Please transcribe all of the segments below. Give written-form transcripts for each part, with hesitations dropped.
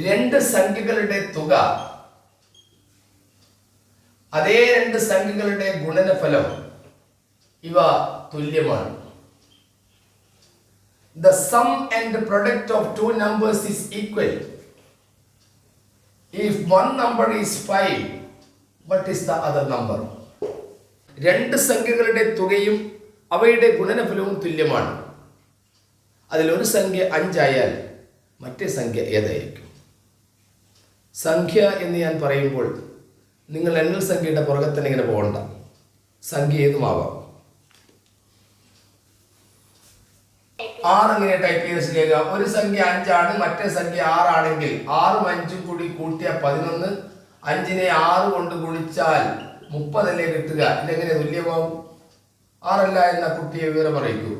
രണ്ട് സംഖ്യകളുടെ തുക അതേ രണ്ട് സംഖ്യകളുടെ ഗുണനഫലം ഇവ തുല്യമാണ്. The sum and product of two numbers is equal. If one number is 5, what is the other number? രണ്ട് സംഖ്യകളുടെ തുകയും അവയുടെ ഗുണനഫലവും തുല്യമാണ്. അതിലൊരു സംഖ്യ 5 ആയാൽ മറ്റേ സംഖ്യ ഏതായിരിക്കും? സംഖ്യ എന്ന് ഞാൻ പറയുമ്പോൾ നിങ്ങൾ എണ്ണൽ സംഖ്യയുടെ പുറകെ തന്നെ ഇങ്ങനെ പോകണ്ട. സംഖ്യ ഏതുമാവാം. 6 എങ്ങനെ ടൈപ്പ് ചെയ്ത് ശരിയാക്കുക? ഒരു സംഖ്യ 5 ആണ്, മറ്റേ സംഖ്യ 6 ആണെങ്കിൽ 6ഉം 5ഉം കൂടി കൂട്ടിയ 11, 5നെ 6 കൊണ്ട് ഗുണിച്ചാൽ 30 അല്ലേ കിട്ടുക? ഇതെങ്ങനെ തുല്യമാവും? 6 അല്ല എന്ന കുട്ടിയെ വിവരം അറിയിക്കൂ.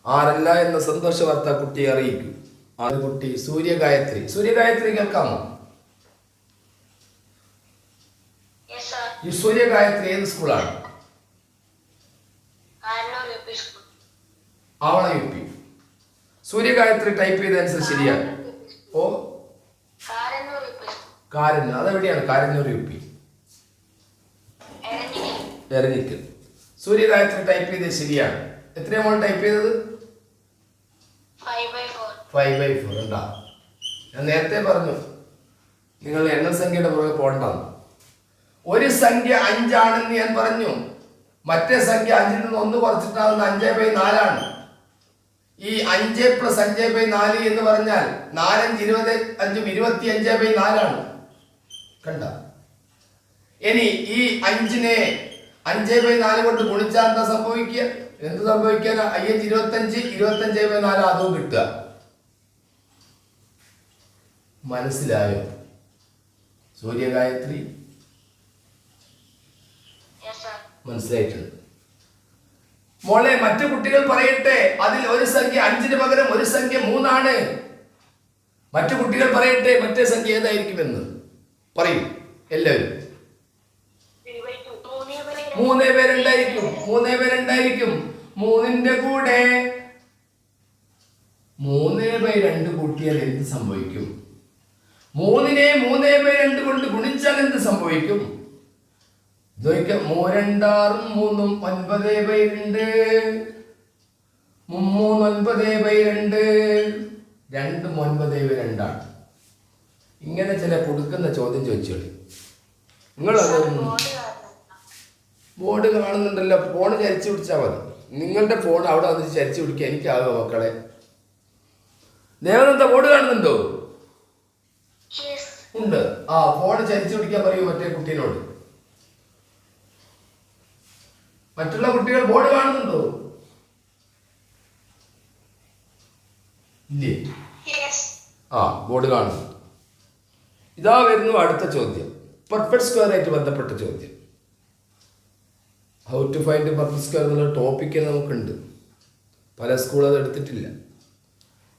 6 അല്ല എന്ന സന്തോഷ വാർത്ത കുട്ടിയെ അറിയിക്കൂ. ആ കുട്ടി സൂര്യഗായത്രി. സൂര്യഗായത്രി കേൾക്കാമോ? ഈ സൂര്യഗായത്രി ഏത് സ്കൂളാണ്? Avana U P. Suryagayathri type ചെയ്ത ആൻസർ ശരിയാണ്. ഓ, കാരന്നൂർ. അതെവിടെയാണ്? Karannur U P, Eranhikkal. Suryagayathri type ചെയ്തത് ശരിയാണ്. എത്രയാണ് ടൈപ്പ് ചെയ്തത്? 5/4 ഉണ്ടാ. ഞാൻ നേരത്തെ പറഞ്ഞു നിങ്ങൾ എണ്ണൽ സംഖ്യയുടെ പുറകെ പോകണ്ടെന്ന്. ഒരു സംഖ്യ 5 ആണെന്ന് ഞാൻ പറഞ്ഞു. മറ്റേ സംഖ്യ 5ൽ നിന്ന് 1 കുറച്ചിട്ടാകുന്ന 5/4 ആണ്. ഈ 5 + 5/4 എന്ന് പറഞ്ഞാൽ 4 5 20, 5 25/4 ആണ്. കണ്ട? ഇനി ഈ 5നെ 5/4 കൊണ്ട് ഗുണിച്ചാൽ എന്താ സംഭവിക്കുക? എന്ത് സംഭവിക്കാൻ? 5 25, 25/4 അതും കിട്ടുക. മനസ്സിലായോ സൂര്യഗായത്രി? മനസ്സിലായിട്ടുണ്ട് മോളെ. മറ്റു കുട്ടികൾ പറയട്ടെ, അതിൽ ഒരു സംഖ്യ 5ന് പകരം ഒരു സംഖ്യ 3 ആണ്. മറ്റു കുട്ടികൾ പറയട്ടെ മറ്റേ സംഖ്യ ഏതായിരിക്കുമെന്ന് പറയൂ എല്ലാവരും. 3/2 ഉണ്ടായിരിക്കും. 3ന്റെ കൂടെ 3/2 കൂട്ടിയാൽ എന്ത് സംഭവിക്കും? 3നെ 3/2 കൊണ്ട് ഗുണിച്ചാൽ എന്ത് സംഭവിക്കും? 3 2 6 3 9/2. 9/2 2 9/2 ആണ്. ഇങ്ങനെ ചില കൊടുക്കുന്ന ചോദ്യം ചോദിച്ചോളി. നിങ്ങളത് ബോർഡ് കാണുന്നുണ്ടല്ലോ, ഫോണ് ചരിച്ചു പിടിച്ചാൽ മതി. നിങ്ങളുടെ ഫോൺ അവിടെ വന്നിട്ട് ചരിച്ചു പിടിക്കുക എനിക്കാകുമോ മക്കളെ? ദേവനന്ദ ബോർഡ് കാണുന്നുണ്ടോ? ഉണ്ട്. ആ ഫോൺ ചരിച്ചു പിടിക്കാൻ പറയൂ മറ്റേ കുട്ടീനോട്. മറ്റുള്ള കുട്ടികൾ ബോർഡ് കാണുന്നുണ്ടോ? ഇല്ലേ? ആ ബോർഡ് കാണുന്നു. ഇതാ വരുന്നു അടുത്ത ചോദ്യം, പെർഫെക്റ്റ് സ്ക്വയർ ആയിട്ട് ബന്ധപ്പെട്ട ചോദ്യം. How to find perfect square എന്നുള്ള ടോപ്പിക്ക് നമുക്കുണ്ട്. പല സ്കൂളും അത് എടുത്തിട്ടില്ല.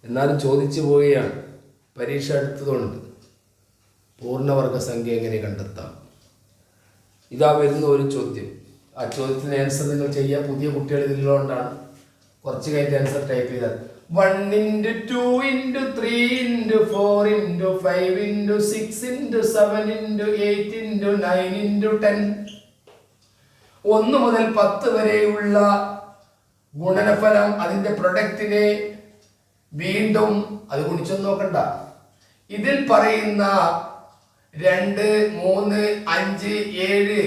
എന്നാലും ചോദിച്ചു പോവുകയാണ്. പരീക്ഷ എടുത്തതുകൊണ്ട് പൂർണ്ണവർഗ സംഖ്യ എങ്ങനെ കണ്ടെത്താം? ഇതാ വരുന്ന ഒരു ചോദ്യം. ആ ചോദ്യത്തിന് ആൻസർ നിങ്ങൾ ചെയ്യുക. പുതിയ കുട്ടികൾ ഇതിലുള്ളതുകൊണ്ടാണ് കുറച്ച് കഴിഞ്ഞിട്ട് ആൻസർ ടൈപ്പ് ചെയ്താൽ 1 × 2 × 3 × 4 × 5 × 6 × 7 × 8 × 9 × 10. 1 മുതൽ 10 വരെയുള്ള ഗുണനഫലം, അതിൻ്റെ പ്രൊഡക്റ്റിനെ വീണ്ടും അത് ഗുണിച്ചൊന്നും നോക്കണ്ട. ഇതിൽ പറയുന്ന 2 3 5 7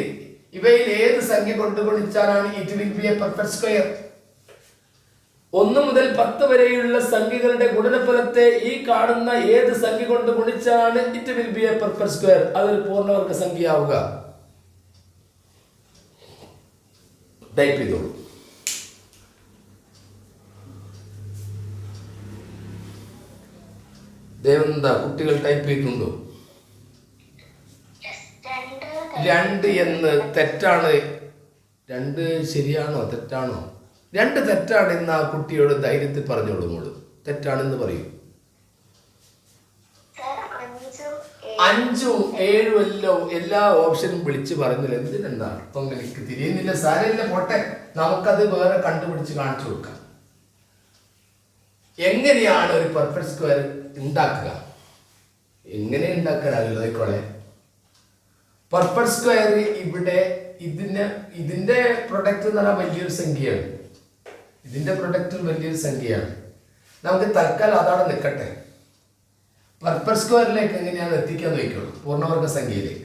ഇവയിൽ ഏത് സംഖ്യ കൊണ്ട് ഗുണിച്ചാലാണ് it will be a perfect square? 1 മുതൽ 10 വരെയുള്ള സംഖ്യകളുടെ ഗുണനഫലത്തെ ഈ കാണുന്ന ഏത് സംഖ്യ കൊണ്ട് ഗുണിച്ചാണ് it will be a perfect square? അതൊരു പൂർണ്ണവർഗ സംഖ്യ ആവുക. ടൈപ്പ് ചെയ്തോളൂ. ദേവനന്ദ കുട്ടികൾ ടൈപ്പ് ചെയ്തിട്ടുണ്ടോ? 2 എന്ന് തെറ്റാണ്. 2 ശരിയാണോ തെറ്റാണോ? 2 തെറ്റാണ് എന്ന് ആ കുട്ടിയോട് ധൈര്യത്തിൽ പറഞ്ഞോളൂ. മോള് തെറ്റാണെന്ന് പറയൂ. 5ഉം 7ഉം എല്ലാം എല്ലാ ഓപ്ഷനും വിളിച്ച് പറഞ്ഞില്ല. എന്തിനെന്താ അർത്ഥം എനിക്ക് തിരിയുന്നില്ല. സാരമില്ല, പോട്ടെ, നമുക്കത് വേറെ കണ്ടുപിടിച്ച് കാണിച്ചു കൊടുക്കാം. എങ്ങനെയാണ് ഒരു പെർഫെക്റ്റ് സ്ക്വയർ ഉണ്ടാക്കുക? എങ്ങനെ ഉണ്ടാക്കാനാവില്ല നോക്കോളെ. പെർഫെക്റ്റ് സ്ക്വയർ ഇവിടെ ഇതിന്റെ പ്രൊഡക്റ്റ് എന്ന് പറഞ്ഞാൽ വലിയൊരു സംഖ്യയാണ്. ഇതിന്റെ പ്രൊഡക്റ്റ് വലിയൊരു സംഖ്യയാണ്. നമുക്ക് തൽക്കാലം അതാണ് നിൽക്കട്ടെ. പെർഫെക്റ്റ് സ്ക്വയറിലേക്ക് എങ്ങനെയാണ് എത്തിക്കാൻ നോക്കിയുള്ളൂ പൂർണ്ണവർഗ സംഖ്യയിലേക്ക്.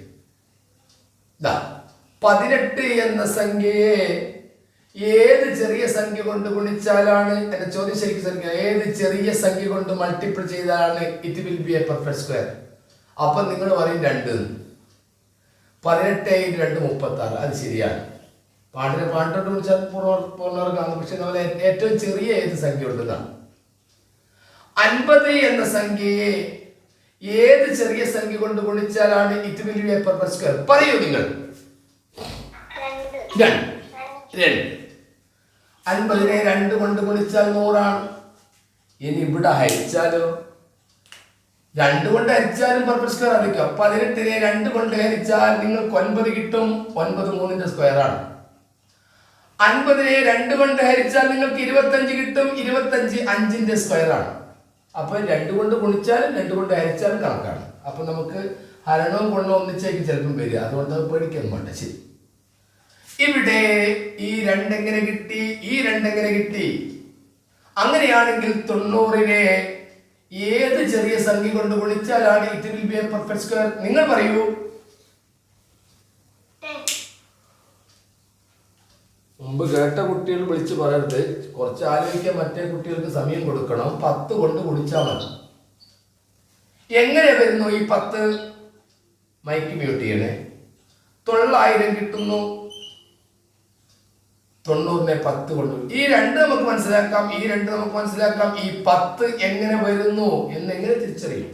18 എന്ന സംഖ്യയെ ഏത് ചെറിയ സംഖ്യ കൊണ്ട് ഗുണിച്ചാലാണ്, എന്റെ ചോദ്യം ശരിക്കും ശ്രമിക്കുക, ഏത് ചെറിയ സംഖ്യ കൊണ്ട് മൾട്ടിപ്പിൾ ചെയ്താലാണ് it will be a perfect square. അപ്പൊ നിങ്ങൾ പറയും 2. 18 × 2 36. അത് ശരിയാണ്. പാണ്ടിട്ട് വിളിച്ചാൽ പൂർണ്ണവർഗമാണ്. പക്ഷെ നമ്മൾ ഏറ്റവും ചെറിയ ഏത് സംഖ്യ ഉണ്ടെന്നാണ്. 50 എന്ന സംഖ്യയെ ഏത് ചെറിയ സംഖ്യ കൊണ്ട് ഗുണിച്ചാലാണ് it will be a perfect square? പറയൂ നിങ്ങൾ. 2. 50നെ 2 കൊണ്ട് ഗുണിച്ചാൽ 100 ആണ്. ഇനി ഇവിടെ ഹരിച്ചാലോ? 2 കൊണ്ട് ഹരിച്ചാലും പെർഫെക്റ്റ് സ്ക്വയർ ആയിരിക്കും. 18നെ 2 കൊണ്ട് ഹരിച്ചാൽ നിങ്ങൾക്ക് 9 കിട്ടും. 9 3ന്റെ സ്ക്വയർ ആണ്. 50നെ 2 കൊണ്ട് ഹരിച്ചാൽ നിങ്ങൾക്ക് 25 കിട്ടും. 25 5ന്റെ സ്ക്വയർ ആണ്. അപ്പൊ 2 കൊണ്ട് ഗുണിച്ചാലും 2 കൊണ്ട് ഹരിച്ചാലും കണക്കാണ്. അപ്പൊ നമുക്ക് ഹരണവും ഗുണവും ഒന്നിച്ചേക്ക് ചിലപ്പം വരിക. അതുകൊണ്ട് പേടിക്കൊന്നും വേണ്ട. ശരി, ഇവിടെ ഈ 2 എങ്ങനെ കിട്ടി? ഈ 2 എങ്ങനെ കിട്ടി? അങ്ങനെയാണെങ്കിൽ 90നെ ഏത് ചെറിയ സംഖ്യ കൊണ്ട് ഗുണിച്ചാലാണ് it will be a perfect square? നിങ്ങൾ പറയൂ. മുമ്പ് കേട്ട കുട്ടികൾ വിളിച്ച് പറയരുത്. കുറച്ച് ആലോചിക്കാൻ മറ്റേ കുട്ടികൾക്ക് സമയം കൊടുക്കണം. 10 കൊണ്ട് ഗുണിച്ചാൽ മതി. എങ്ങനെ വരുന്നു ഈ 10? മൈക്ക് മ്യൂട്ട് ചെയ്യണേ. 900 കിട്ടുന്നു. 90നെ 10 കൊണ്ട് ഈ 2 നമുക്ക് മനസ്സിലാക്കാം. ഈ 10 എങ്ങനെ വരുന്നു എന്നെങ്ങനെ തിരിച്ചറിയും?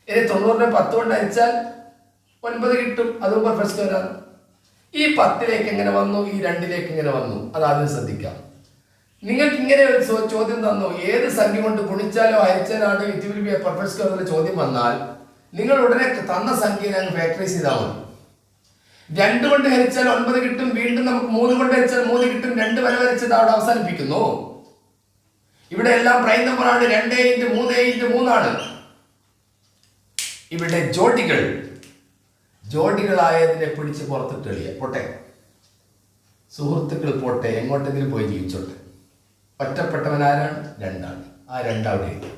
ഇനി 90നെ 10 കൊണ്ട് ഹരിച്ചാൽ 9 കിട്ടും. അതും പെർഫെക്റ്റ് സ്ക്വയർ ആണ്. ഈ 10ലേക്ക് എങ്ങനെ വന്നു? ഈ 2ലേക്ക് എങ്ങനെ വന്നു? അതാദ്യം ശ്രദ്ധിക്കാം. നിങ്ങൾക്ക് ഇങ്ങനെ ഒരു ചോദ്യം തന്നു, ഏത് സംഖ്യ കൊണ്ട് ഗുണിച്ചാലോ ഹരിച്ചാലാണ് it will be a perfect square എന്ന ചോദ്യം വന്നാൽ നിങ്ങൾ ഉടനെ തന്ന സംഖ്യ ഞാൻ ഫാക്ടറൈസ് ചെയ്താൽ മതി. 2 കൊണ്ട് ഹരിച്ചാൽ 9 കിട്ടും. വീണ്ടും നമുക്ക് 3 കൊണ്ട് ഹരിച്ചാൽ 3 കിട്ടും. 2 വരെ വരച്ചത് അവിടെ അവസാനിപ്പിക്കുന്നു. ഇവിടെ എല്ലാം പ്രൈം നമ്പർ ആണ്. 2 × 3 × 3 ആണ്. ഇവിടെ ജോഡികളായതിനെ പിടിച്ച് പുറത്തിട്ട് എളിയ പോട്ടെ. സുഹൃത്തുക്കൾ പോട്ടെ, എങ്ങോട്ടെങ്കിലും പോയി ജീവിച്ചോട്ടെ. ഒറ്റപ്പെട്ടവൻ ആരാണ്? 2 ആണ്. ആ 2 അവിടെ എഴുതി.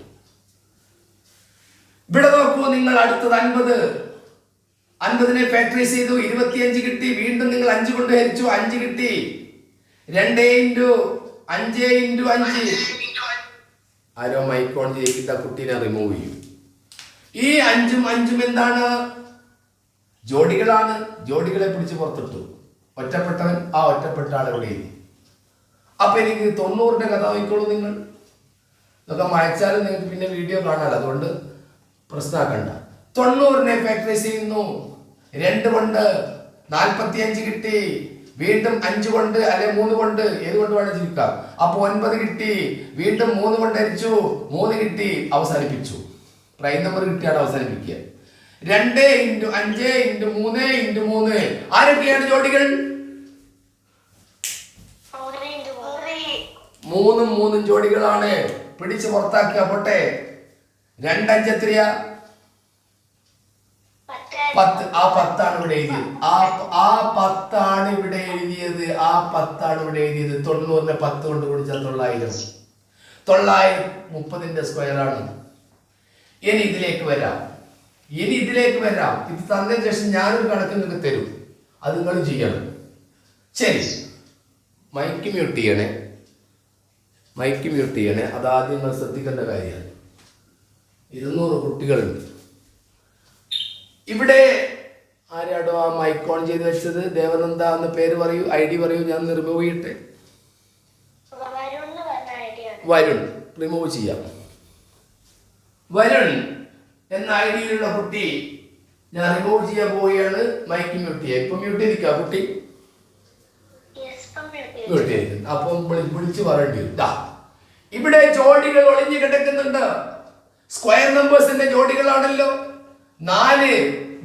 ഇവിടെ നോക്കൂ നിങ്ങൾ. അടുത്തത് 50. 50നെ ഫാക്ടറൈസ് ചെയ്തു. 25 കിട്ടി. വീണ്ടും നിങ്ങൾ 5 കൊണ്ട് ഹരിച്ചു. 5 കിട്ടി. 2 × 5 × 5. ആരോ മൈക്കോൺ ചെയ്യിക്കിട്ട കുട്ടീനെ റിമൂവ് ചെയ്യും. ഈ 5 എന്താണ്? ജോഡികളാണ്. ജോഡികളെ പിടിച്ച് പുറത്തിട്ടു. ഒറ്റപ്പെട്ടവൻ, ആ ഒറ്റപ്പെട്ട ആളെവിടെ എഴുതി. അപ്പൊ എനിക്ക് 90ന്റെ കഥ നോക്കിക്കോളൂ നിങ്ങൾ. ഇതൊക്കെ മായ്ച്ചാലും നിങ്ങൾക്ക് പിന്നെ വീഡിയോ കാണാമല്ലോ. അതുകൊണ്ട് പ്രശ്നമാക്കണ്ട. 90നെ ഫാക്ടറൈസ് ചെയ്യുന്നു. 2 കൊണ്ട് 45 കിട്ടി. വീണ്ടും 5 കൊണ്ട് അല്ലെ 3 കൊണ്ട്, ഏത് കൊണ്ട് വേണം ജീവിക്കാം. അപ്പൊ 9 കിട്ടി. വീണ്ടും 3 കൊണ്ട് ഹരിച്ചു. 3 കിട്ടി. അവസാനിപ്പിച്ചു. പ്രൈം നമ്പർ കിട്ടിയാണ് അവസാനിപ്പിക്കുക. 2 × 5 × 3 × 3. ആരൊക്കെയാണ് ജോഡികൾ? 3 ജോഡികളാണ്. പിടിച്ച് പുറത്താക്കുക. പോട്ടെ. 2 × 5 എത്രയാ? 10. ആ 10 ആണ് ഇവിടെ എഴുതിയത്. ആ 10 ആണ് ഇവിടെ എഴുതിയത്. 90നെ 10 കൊണ്ട് ഗുണിച്ചാൽ 900. 930ന്റെ സ്ക്വയർ ആണ്. ഇനി ഇതിലേക്ക് വരാം. ഇത് തന്നതിന് ശേഷം ഞാനൊരു കണക്ക് നിങ്ങൾക്ക് തരും. അത് നിങ്ങൾ ചെയ്യണം. ശരി, മൈക്ക് മ്യൂട്ട് ചെയ്യണേ. അതാദ്യം നിങ്ങൾ ശ്രദ്ധിക്കേണ്ട കാര്യമാണ്. 200 കുട്ടികളുണ്ട്. ഇവിടെ ആരാടോ ആ മൈക്ക് ഓൺ ചെയ്ത് വെച്ചത്? ദേവനന്ദ എന്ന പേര് പറയൂ, ID പറയൂ. ഞാൻ റിമൂവ് ചെയ്യട്ടെ. വരുൺ. റിമൂവ് ചെയ്യാം. വരുൺ എന്ന ഐഡിയിലുള്ള കുട്ടി ഞാൻ റിമൂവ് ചെയ്യാൻ പോവുകയാണ്. മൈക്ക് മ്യൂട്ട് ചെയ്യാം. ഇപ്പൊ മ്യൂട്ട് ചെയ്തിരിക്കുക കുട്ടി. മ്യൂട്ട് ചെയ്തിട്ടുണ്ട്. അപ്പം വിളിച്ച് പറയേണ്ടി വരും. ഇവിടെ ജോഡികൾ ഒളിഞ്ഞു കിടക്കുന്നുണ്ട്. സ്ക്വയർ നമ്പേഴ്സിന്റെ ജോഡികളാണല്ലോ. 4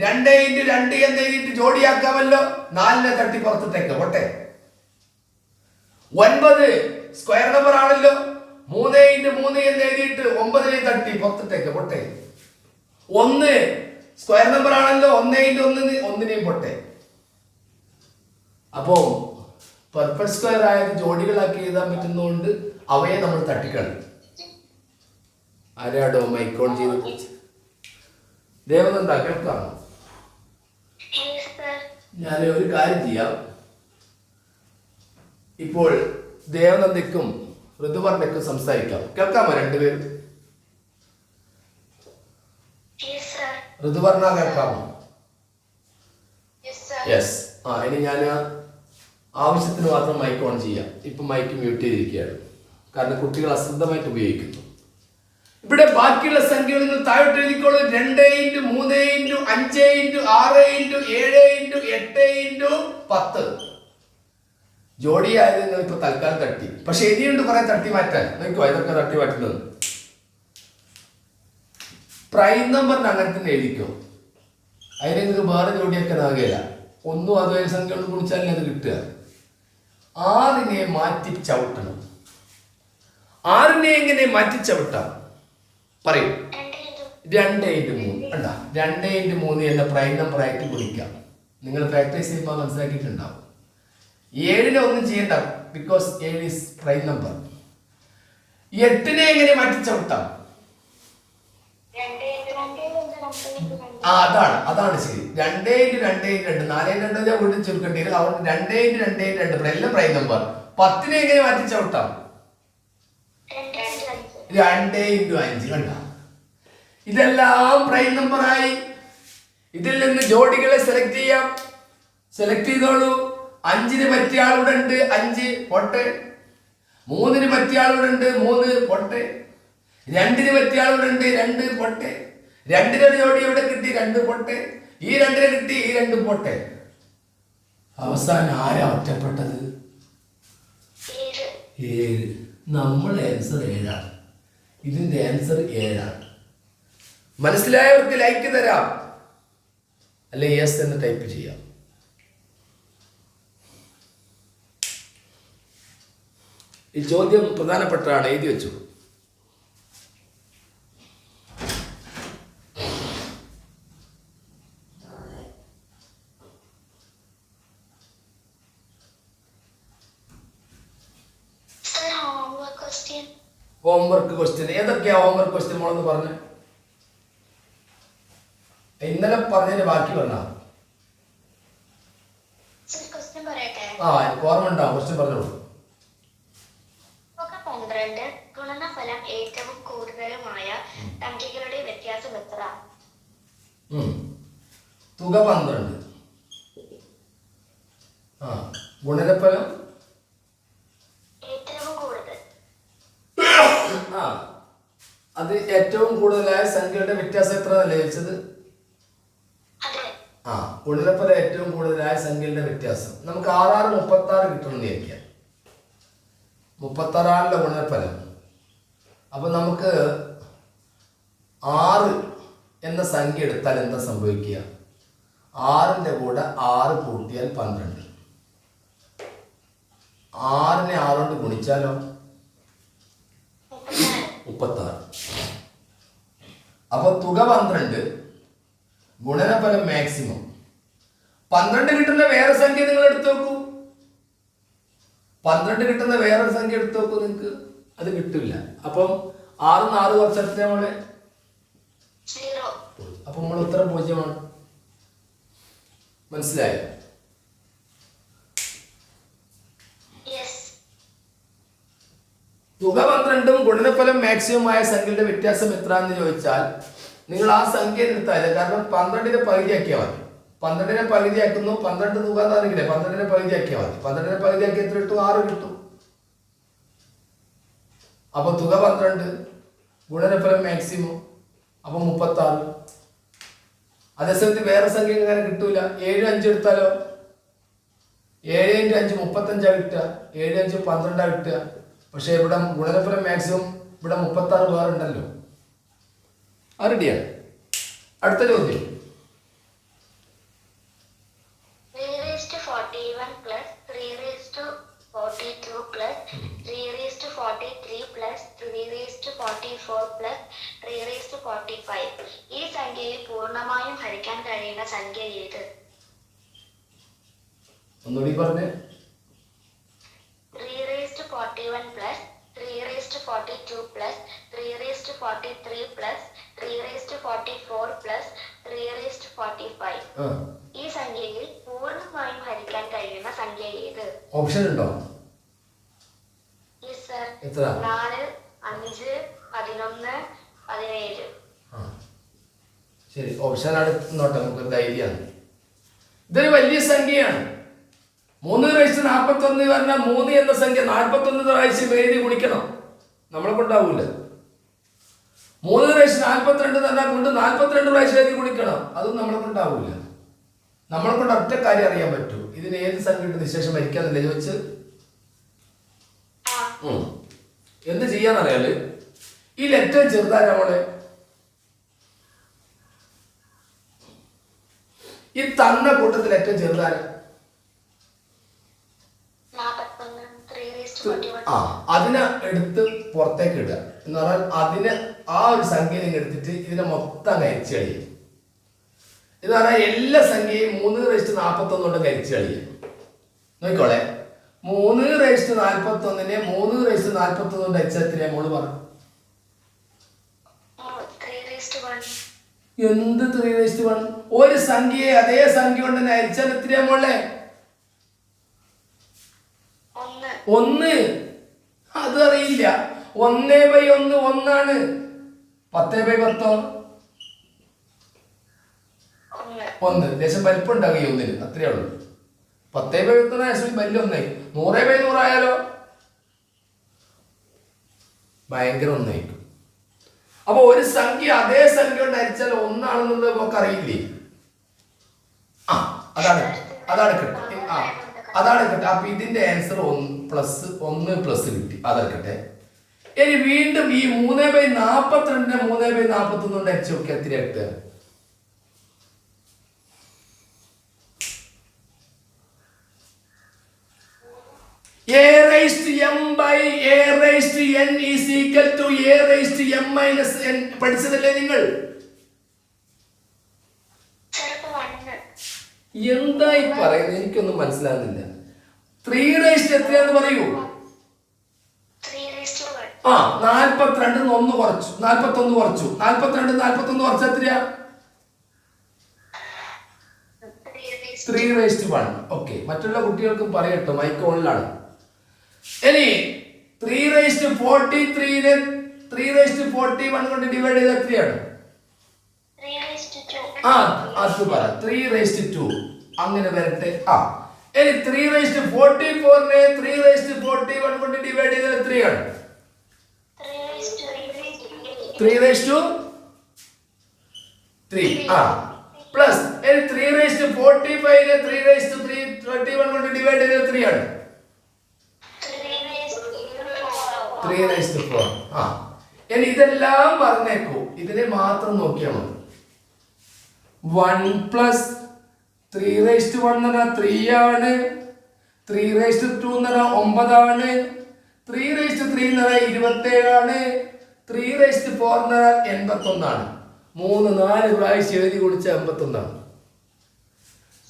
2 × 2 എന്ന് എഴുതിയിട്ട് ജോഡിയാക്കാമല്ലോ. 4നെ തട്ടി പുറത്തിട്ടേക്ക് പോട്ടെ. 9 സ്ക്വയർ നമ്പർ ആണല്ലോ. 3 × 3 എന്ന് എഴുതിയിട്ട് 9നെ തട്ടി പുറത്തിട്ടേക്ക് പോട്ടെ. 1 സ്ക്വയർ നമ്പർ ആണല്ലോ. 1 × 1 ഒന്നിനെയും പോട്ടെ. അപ്പോൾ പെർഫെക്റ്റ് സ്ക്വയർ ആയത് ജോഡികളാക്കി എഴുതാൻ പറ്റുന്നതുകൊണ്ട് അവയെ നമ്മൾ തട്ടിക്കളയും. ആരാടോ മൈക്കോൺ ചെയ്ത് ദേവനന്ദ കേൾക്കാമോ? ഞാൻ ഒരു കാര്യം ചെയ്യാം. ഇപ്പോൾ ദേവനന്ദയ്ക്കും ഋതുവർണ്ണയ്ക്കും സംസാരിക്കാം. കേൾക്കാമോ രണ്ടുപേരും? ഋതുവർണ്ണ കേൾക്കാമോ? യെസ്. ഇനി ഞാൻ ആവശ്യത്തിന് മാത്രം മൈക്ക് ഓൺ ചെയ്യാം. ഇപ്പൊ മൈക്ക് മ്യൂട്ട് ചെയ്തിരിക്കുകയാണ്, കാരണം കുട്ടികൾ അശ്രദ്ധമായിട്ട് ഉപയോഗിക്കുന്നു. ഇവിടെ ബാക്കിയുള്ള സംഖ്യകൾ നിങ്ങൾ താഴോട്ട് എഴുതിക്കോളൂ. 2 × 3 × 5 × 6 × 7 × 8 × 10 ജോഡിയായത് നിങ്ങൾ ഇപ്പൊ തൽക്കാലം തട്ടി. പക്ഷെ ഇനിയുണ്ട് കുറെ തട്ടി മാറ്റാൻ. നോക്കോ ഇതൊക്കെ തട്ടി മാറ്റുന്നത്. പ്രൈം നമ്പറിന് അങ്ങനെ തന്നെ എഴുതിക്കോ. അതിന് നിങ്ങൾക്ക് വേറെ ജോഡിയൊക്കെ ആകുകയില്ല. ഒന്നും അതുവരെ സംഖ്യ കൊണ്ട് കുടിച്ചാലേ അത് കിട്ടുക. 6നെ മാറ്റി ചവിട്ടണം. 6നെ എങ്ങനെ മാറ്റി ചവിട്ടാം പറയൂ? 2 × 3 കണ്ടാ. 2 × 3 എന്ന പ്രൈം നമ്പർ ആയിട്ട് ഗുണിക്കാം. നിങ്ങൾ പ്രാക്ടീസ് ചെയ്യുമ്പോൾ മനസ്സിലാക്കിയിട്ടുണ്ടാവും. 7നെ ഒന്നും ചെയ്യണ്ട, ബിക്കോസ് 7 ഈസ് പ്രൈം നമ്പർ. 8നെ എങ്ങനെ മാറ്റി ചവിട്ടാം? അതാണ് ശരി. 2 × 2 × 2 4 × 2 വീണ്ടും ചുരുക്കേണ്ടി വരും. അതുകൊണ്ട് 2 × 2 × 2 എല്ലാം പ്രൈം നമ്പർ. 10നെ എങ്ങനെ മാറ്റി ചവിട്ടാം? 2 × 5 കണ്ട. ഇതെല്ലാം പ്രൈം നമ്പറായി. ഇതിൽ നിന്ന് ജോഡികളെ സെലക്ട് ചെയ്യാം. സെലക്ട് ചെയ്തോളൂ. 5ന് പറ്റിയ ആളിവിടെ ഉണ്ട്, 5 പോട്ടെ. 3ന് പറ്റിയ ആളിവിടെ ഉണ്ട്, 3 പോട്ടെ. 2ന് പറ്റിയ ആളിവിടെ ഉണ്ട്, 2 പോട്ടെ. 2ന്റെ ജോഡി എവിടെ കിട്ടി? 2 പോട്ടെ. ഈ 2നെ കിട്ടി, ഈ 2 പോട്ടെ. അവസാനം ആരാ ഒറ്റപ്പെട്ടത്? 7. നമ്മൾ ആൻസർ 7ആണ്. ഇതിന്റെ ആൻസർ 7ആണ്. മനസ്സിലായവർക്ക് ലൈക്ക് തരാം, അല്ലെ യെസ് എന്ന് ടൈപ്പ് ചെയ്യാം. ഈ ചോദ്യം പ്രധാനപ്പെട്ടതാണ്, എഴുതി വെച്ചു. ഹോംവർക്ക് ക്വസ്റ്റ്യൻ ഏതൊക്കെയാ? ഹോംവർക്ക് ക്വസ്റ്റ്യൻ മോളെന്ന് പറഞ്ഞ ഇന്നലെ പറഞ്ഞതിന്റെ ബാക്കി പറഞ്ഞ എനിക്ക് ഓർമ്മ ഉണ്ടാവും. ക്വസ്റ്റ്യൻ പറഞ്ഞോളൂ. തുക 12 ഗുണനഫലം ഏറ്റവും കൂടുതലുമായ സംഖ്യകളുടെ വ്യത്യാസം എത്ര? തുക 12, ഗുണനഫലം അത് ഏറ്റവും കൂടുതലായ സംഖ്യയുടെ വ്യത്യാസം എത്ര അല്ലേ ചോദിച്ചത്? ഗുണനഫലം ഏറ്റവും കൂടുതലായ സംഖ്യയുടെ വ്യത്യാസം. നമുക്ക് 6 36 കിട്ടണമെന്ന് വിചാരിക്കാം. 36 ഗുണനഫലം. അപ്പൊ നമുക്ക് 6 എന്ന സംഖ്യ എടുത്താൽ എന്താ സംഭവിക്കുക? 6ന്റെ കൂടെ 6 കൂട്ടിയാൽ 12. 6നെ 6 കൊണ്ട് ഗുണിച്ചാലോ 36. അപ്പൊ തുക 12, ഗുണനഫലം മാക്സിമം. 12 കിട്ടുന്ന വേറെ സംഖ്യ നിങ്ങൾ എടുത്തു നോക്കൂ. 12 കിട്ടുന്ന വേറൊരു സംഖ്യ എടുത്തു നോക്കൂ, നിങ്ങൾക്ക് അത് കിട്ടില്ല. അപ്പം 6 ന്ന് 6 കുറച്ചെടുത്ത നമ്മളെ, അപ്പൊ നമ്മൾ ഉത്തരം 0ആണ്. മനസ്സിലായോ? തുക 12ഉം ഗുണനഫലം മാക്സിമം ആയ സംഖ്യയുടെ വ്യത്യാസം എത്ര എന്ന് ചോദിച്ചാൽ നിങ്ങൾ ആ സംഖ്യ എടുത്താൽ, കാരണം 12നെ പകുതിയാക്കിയാൽ മതി. 12നെ പകുതിയാക്കുന്നു, 12 തുക എന്നാണെങ്കിലേ 12നെ പകുതിയാക്കിയാൽ മതി. 12നെ പകുതിയാക്കി എത്ര കിട്ടും? 6 കിട്ടും. അപ്പൊ തുക 12, ഗുണനഫലം മാക്സിമം, അപ്പൊ 36. അതേസമയത്ത് വേറെ സംഖ്യ അങ്ങനെ കിട്ടൂല. 7 5 എടുത്താലോ 7 × 5 35 കിട്ടുക. 7 5 12 കിട്ടുക. പക്ഷെ ഇവിടെ ഗുണനഫലം മാക്സിമം ഇവിടെ 36 വേറെ ഉണ്ടല്ലോ. റെഡിയാണ്. അടുത്ത ചോദ്യം. 341 plus 342 plus 343 plus 344 plus 345 ഈ സംഖ്യയിൽ പൂർണ്ണമായും ഹരിക്കാൻ കഴിയുന്ന സംഖ്യ ഏത്? ഒന്നുകൂടി പറഞ്ഞേ. 341 plus 342 plus 343 plus 344 plus 345. ഈ സംഖ്യയിൽ പൂർണ്ണമായും ഹരിക്കാൻ കഴിയുന്ന സംഖ്യ ഏത്? ഓപ്ഷൻ ഉണ്ടോ? Yes sir. എത്ര? 4, 5, 11, 17. ശരി, ഓപ്ഷൻ അടുത്തോട്ടെ, നമുക്ക് ധൈര്യമാണ്. ഇതൊരു വലിയ സംഖ്യയാണ്. 341 പറഞ്ഞാൽ 3 എന്ന സംഖ്യ 41 പ്രാവശ്യം എഴുതി കുടിക്കണം. നമ്മളെ കൊണ്ടാവൂല. 342 പറഞ്ഞാൽ കൊണ്ട് 42 പ്രാവശ്യം എഴുതി കുടിക്കണം. അതും നമ്മളെ കൊണ്ടാവൂല. നമ്മളെ കൊണ്ട് ഒറ്റ കാര്യം അറിയാൻ പറ്റൂ, ഇതിന് ഏത് സംഖ്യ നിശേഷം മരിക്കാന്നല്ലേ ചോദിച്ച്. എന്ത് ചെയ്യാന്നറിയാല്, ഈ ലെറ്റർ ചെറുതാ നമ്മളെ ഈ തന്ന കൂട്ടത്തിൽ ഏറ്റവും ചെറുതാര. അതിനെ എടുത്ത് പുറത്തേക്ക് ഇടുക എന്ന് പറഞ്ഞാൽ അതിനെ ആ ഒരു സംഖ്യ നിങ്ങൾ എടുത്തിട്ട് ഇതിനെ മൊത്തം കരിച്ചു കളിയും. എന്ന് പറഞ്ഞാൽ എല്ലാ സംഖ്യയും 341 കൊണ്ട് കരിച്ചു കളിയും. നോക്കിക്കോളെ, 341 341 കൊണ്ട് അയച്ചാൽ എത്രയാ മോള് പറഞ്ഞു? എന്ത് 3:1? ഒരു സംഖ്യയെ അതേ സംഖ്യ കൊണ്ട് തന്നെ അയച്ചാൽ എത്രയാ മോളെ? 1. അത് അറിയില്ല. 1/1 1ആണ്. 10/10 1. ദേശം വലിപ്പം ഉണ്ടാകും ഈ 1-ന്, അത്രയേ ഉള്ളൂ. 10/10 വലിയ 1ആയി. 100/100 ആയാലോ ഭയങ്കര 1ആയിരിക്കും. അപ്പൊ ഒരു സംഖ്യ അതേ സംഖ്യ കൊണ്ട് ഹരിച്ചാൽ 1 ആണെന്നുള്ളത് നമുക്ക് അറിയില്ലേ? അതാണ് കിട്ടെ. അപ്പൊ ഇതിന്റെ ആൻസർ 1 പ്ലസ് കിട്ടി. അതെടുക്കട്ടെ. ഇനി വീണ്ടും ഈ 3/42 3/41 കൊണ്ട് ഹരിച്ചു നോക്കി എത്ര കിട്ടുക? A raised to m by a raised to n is equal to a raised to m minus n. പഠിച്ചതല്ലേ നിങ്ങൾ? എന്തായി പറയുന്നത്? എനിക്കൊന്നും മനസ്സിലാകുന്നില്ല. 3 raised എത്രയാന്ന് പറയൂ. 42 1 കുറച്ചു, 41 കുറച്ചു. 42 41 കുറച്ച് എത്രയാ? 3 raised 1. ഓക്കെ, മറ്റുള്ള കുട്ടികൾക്കും പറയട്ടോ, മൈക്ക് ഓണിലാണ്. ഇനി 343നെ 341 കൊണ്ട് ഡിവൈഡ് ചെയ്ത് എത്രയാണ്? അത് പറ. 3:2 അങ്ങനെ വരട്ടെ. ഇനി 3:44നെ 3:41 കൊണ്ട് ഡിവൈഡ് ചെയ്താൽ എത്രയാണ്? 3:3. പ്ലസ് 3:45നെ 3:321 കൊണ്ട് ഡിവൈഡ് ചെയ്താൽ എത്രയാണ്? 3:4. ഇനി ഇതെല്ലാം പറഞ്ഞേക്കൂ, ഇതിനെ മാത്രം നോക്കിയാൽ മതി. 1 പ്ലസ് 3:1 എന്ന് പറഞ്ഞാൽ 3 ആണ്. 3:2 എന്ന് പറഞ്ഞാൽ 9 ആണ്. 3:3 എന്ന് പറഞ്ഞാൽ 27 ആണ്. 3:4 എന്ന് പറഞ്ഞാൽ 81 ആണ്. 3-4 പ്രാവശ്യം എഴുതി കുടിച്ച 81 ആണ്.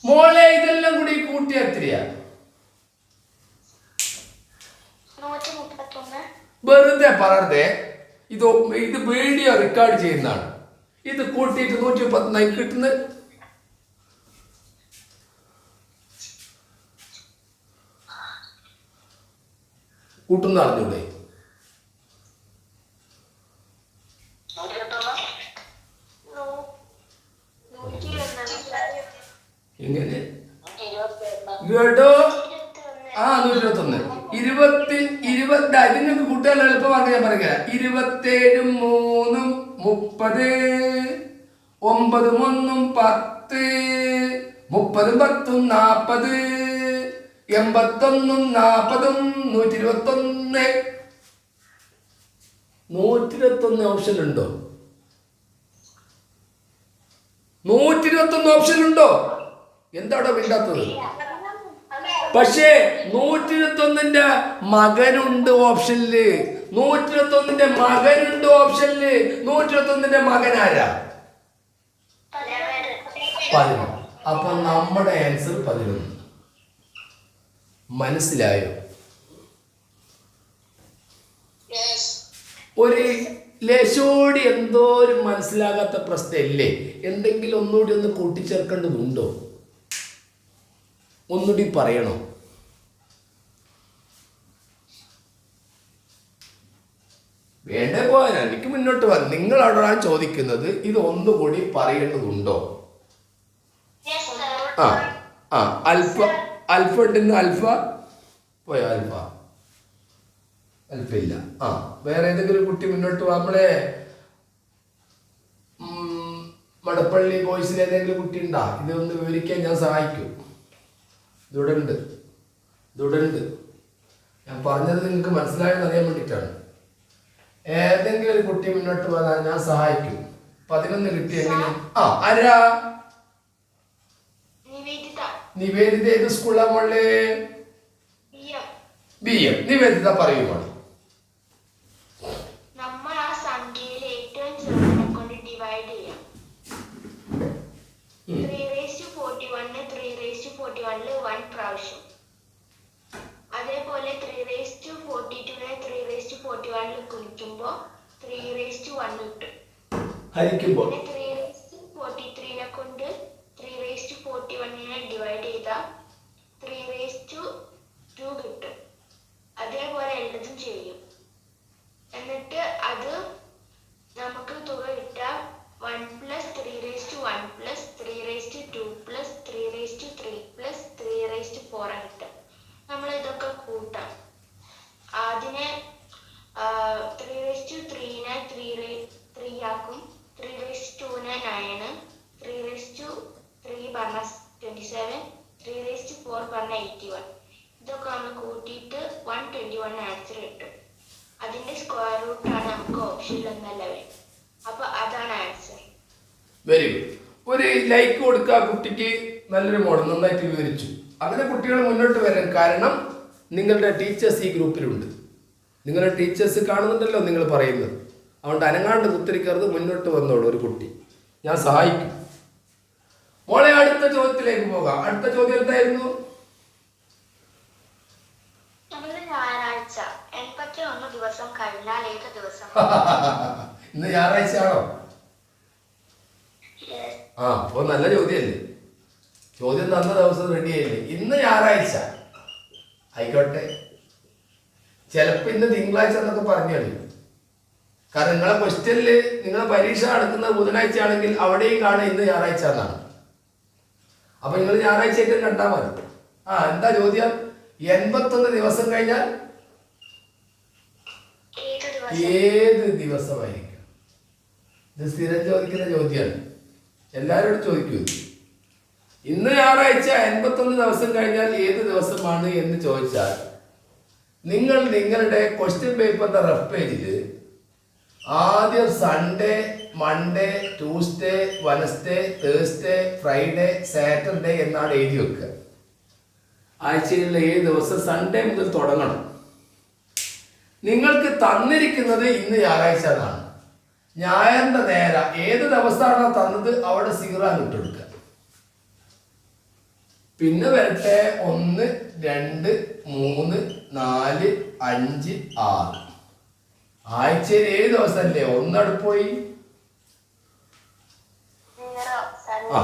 മോളെ ഇതെല്ലാം കൂടി കൂട്ടിയ എത്രയാ? വെറുതെ പറയരുതേ, ഇത് വീഡിയോ റെക്കോർഡ് ചെയ്യുന്നതാണ്. ഇത് കൂട്ടിയിട്ട് 130 കിട്ടുന്നത്. കൂട്ടുന്ന അറിഞ്ഞൂടെ? എങ്ങനെ കേട്ടോ? 121 20 ഇതിനൊക്കെ കൂട്ടുകാർ എളുപ്പമാക്കി ഞാൻ പറയുക. 27 3 30 9 1 10 30 10 40 81 40 121. 121 ഓപ്ഷൻ ഉണ്ടോ? 121 ഓപ്ഷൻ ഉണ്ടോ? എന്താണോ വേണ്ടാത്തത്? പക്ഷേ 121ന്റെ മകനുണ്ട് ഓപ്ഷനില്. 121ന്റെ മകനുണ്ട് ഓപ്ഷനില്. 121ന്റെ മകൻ ആരാ? 11. അപ്പൊ നമ്മുടെ ആൻസർ 11. മനസ്സിലായോ? ഒരു ലേശോടി എന്തോ ഒരു മനസ്സിലാകാത്ത പ്രശ്നമില്ലേ? എന്തെങ്കിലും ഒന്നുകൂടി ഒന്ന് കൂട്ടിച്ചേർക്കേണ്ടതുണ്ടോ? ഒന്നുകൂടി പറയണോ? വേണ്ടേ പോയാ എനിക്ക് മുന്നോട്ട് വരാം. നിങ്ങളോടാണ് ചോദിക്കുന്നത്, ഇത് ഒന്നുകൂടി പറയേണ്ടതുണ്ടോ? ആ ആ അൽഫ ഉണ്ടെന്ന് അൽഫ പോയോ? അൽഫ ഇല്ല. ആ വേറെ ഏതെങ്കിലും കുട്ടി മുന്നോട്ട് വാ. നമ്മളെ മടപ്പള്ളി ബോയ്സിൽ ഏതെങ്കിലും കുട്ടി ഉണ്ടാ? ഇതൊന്ന് വിവരിക്കാൻ ഞാൻ സഹായിക്കും. ഇതിവിടെ ഉണ്ട്. ഞാൻ പറഞ്ഞത് നിങ്ങൾക്ക് മനസ്സിലായെന്ന് അറിയാൻ വേണ്ടിയിട്ടാണ്. ഏതെങ്കിലും ഒരു കുട്ടി മുന്നോട്ട് വന്നാൽ ഞാൻ സഹായിക്കും. 11 കിട്ടി എങ്ങനെ? ആ ആരാ? നിവേദിത. ഏത് സ്കൂളാ മോളെ? BM. നിവേദിത പറയുമോ? നമ്മൾ ആ സംഖ്യയിലെ ഏറ്റവും ചെറുതിനെ കൊണ്ട് ഡിവൈഡ് ചെയ്യാം. 341 341 1 പ്രാവശ്യം. അതേപോലെ 342 341 ഗുണിക്കുമ്പോ 3:1 കിട്ടും. ഹരിക്കുമ്പോൾ 343 കൊണ്ട് 341 ഡിവൈഡ് ചെയ്താൽ 3:2 കിട്ടും. അതേപോലെ എല്ലതും ചെയ്യും. എന്നിട്ട് അത് നമുക്ക് തുക കിട്ടാം 1 + 3:1 + 3:2 + 3:3 + 3:4 കിട്ടും. നമ്മൾ ഇതൊക്കെ കൂട്ടാം. അതിനെ 3:3നെ 3 ആക്കും. 3:2നെ 9, 3:3 പറഞ്ഞ 27, 3:4 പറഞ്ഞ 81. ഇതൊക്കെ നമ്മൾ കൂട്ടിയിട്ട് 121 ആൻസർ കിട്ടും. അതിന്റെ സ്ക്വയർ റൂട്ടാണ് നമുക്ക് ഓപ്ഷനിൽ ഒന്നല്ല വരും. അപ്പൊ അതാണ് ആൻസർ. Very good. ഒരു ലൈക്ക് കൊടുക്കുക കുട്ടിക്ക്. നല്ലൊരു മോഡൽ, നന്നായിട്ട് വിവരിച്ചു. അങ്ങനെ കുട്ടികൾ മുന്നോട്ട് വരാൻ കാരണം നിങ്ങളുടെ ടീച്ചേഴ്സ് ഈ ഗ്രൂപ്പിലുണ്ട്. നിങ്ങളുടെ ടീച്ചേഴ്സ് കാണുന്നുണ്ടല്ലോ നിങ്ങൾ പറയുന്നത്. അതുകൊണ്ട് അനങ്ങാണ്ട് കുത്തിരിക്കരുത്, മുന്നോട്ട് വന്നോളൂ. ഒരു കുട്ടി ഞാൻ സഹായിക്കും. മോളെ അടുത്ത ചോദ്യത്തിലേക്ക് പോകാം. അടുത്ത ചോദ്യം എന്തായിരുന്നു? ഞായറാഴ്ച 81 ദിവസം കഴിഞ്ഞാൽ ഏത് ദിവസം? ഇന്ന് ഞായറാഴ്ച ആണോ? ആ അപ്പൊ നല്ല ചോദ്യമല്ലേ. ചോദ്യം തന്ന ദിവസം റെഡി ആയില്ലേ? ഇന്ന് ഞായറാഴ്ച ആയിക്കോട്ടെ. ചിലപ്പോ ഇന്ന് തിങ്കളാഴ്ച എന്നൊക്കെ പറഞ്ഞു കളയും. കാരണം നിങ്ങളെ ക്വസ്റ്റ്യനില് നിങ്ങളെ പരീക്ഷ നടക്കുന്നത് ബുധനാഴ്ച ആണെങ്കിൽ അവിടെയും കാണുക ഇന്ന് ഞായറാഴ്ച എന്നാണ്. അപ്പൊ നിങ്ങൾ ഞായറാഴ്ചയൊക്കെ കണ്ടാൽ മതി. ആ എന്താ ചോദ്യം? 81 ദിവസം കഴിഞ്ഞാൽ ഏത് ദിവസമായിരിക്കും? ഇത് സ്ഥിരം ചോദിക്കുന്ന ചോദ്യമാണ്. എല്ലാവരോടും ചോദിക്കൂ. ഇന്ന് ഞായറാഴ്ച 81 ദിവസം കഴിഞ്ഞാൽ ഏത് ദിവസമാണ് എന്ന് ചോദിച്ചാൽ നിങ്ങൾ നിങ്ങളുടെ ക്വസ്റ്റ്യൻ പേപ്പറിന്റെ റഫ് പേജിൽ ആദ്യം Sunday, Monday, Tuesday, Wednesday, Thursday, Friday, Saturday എന്നാണ് എഴുതി വെക്കുക. ആഴ്ചയിലെ 7 ദിവസം സൺഡേ മുതൽ തുടങ്ങണം. നിങ്ങൾക്ക് തന്നിരിക്കുന്നത് ഇന്ന് ഞായറാഴ്ച എന്നാണ്. ഞായറിന്റെ നേര ഏത് ദിവസമാണോ തന്നത് അവിടെ 0 ഇട്ടെടുക്കുക. പിന്നെ വരട്ടെ 1, 2, 3, 4, 5, 6. ആഴ്ചയിൽ 7 ദിവസമല്ലേ? 1 അവിടെ പോയി. ആ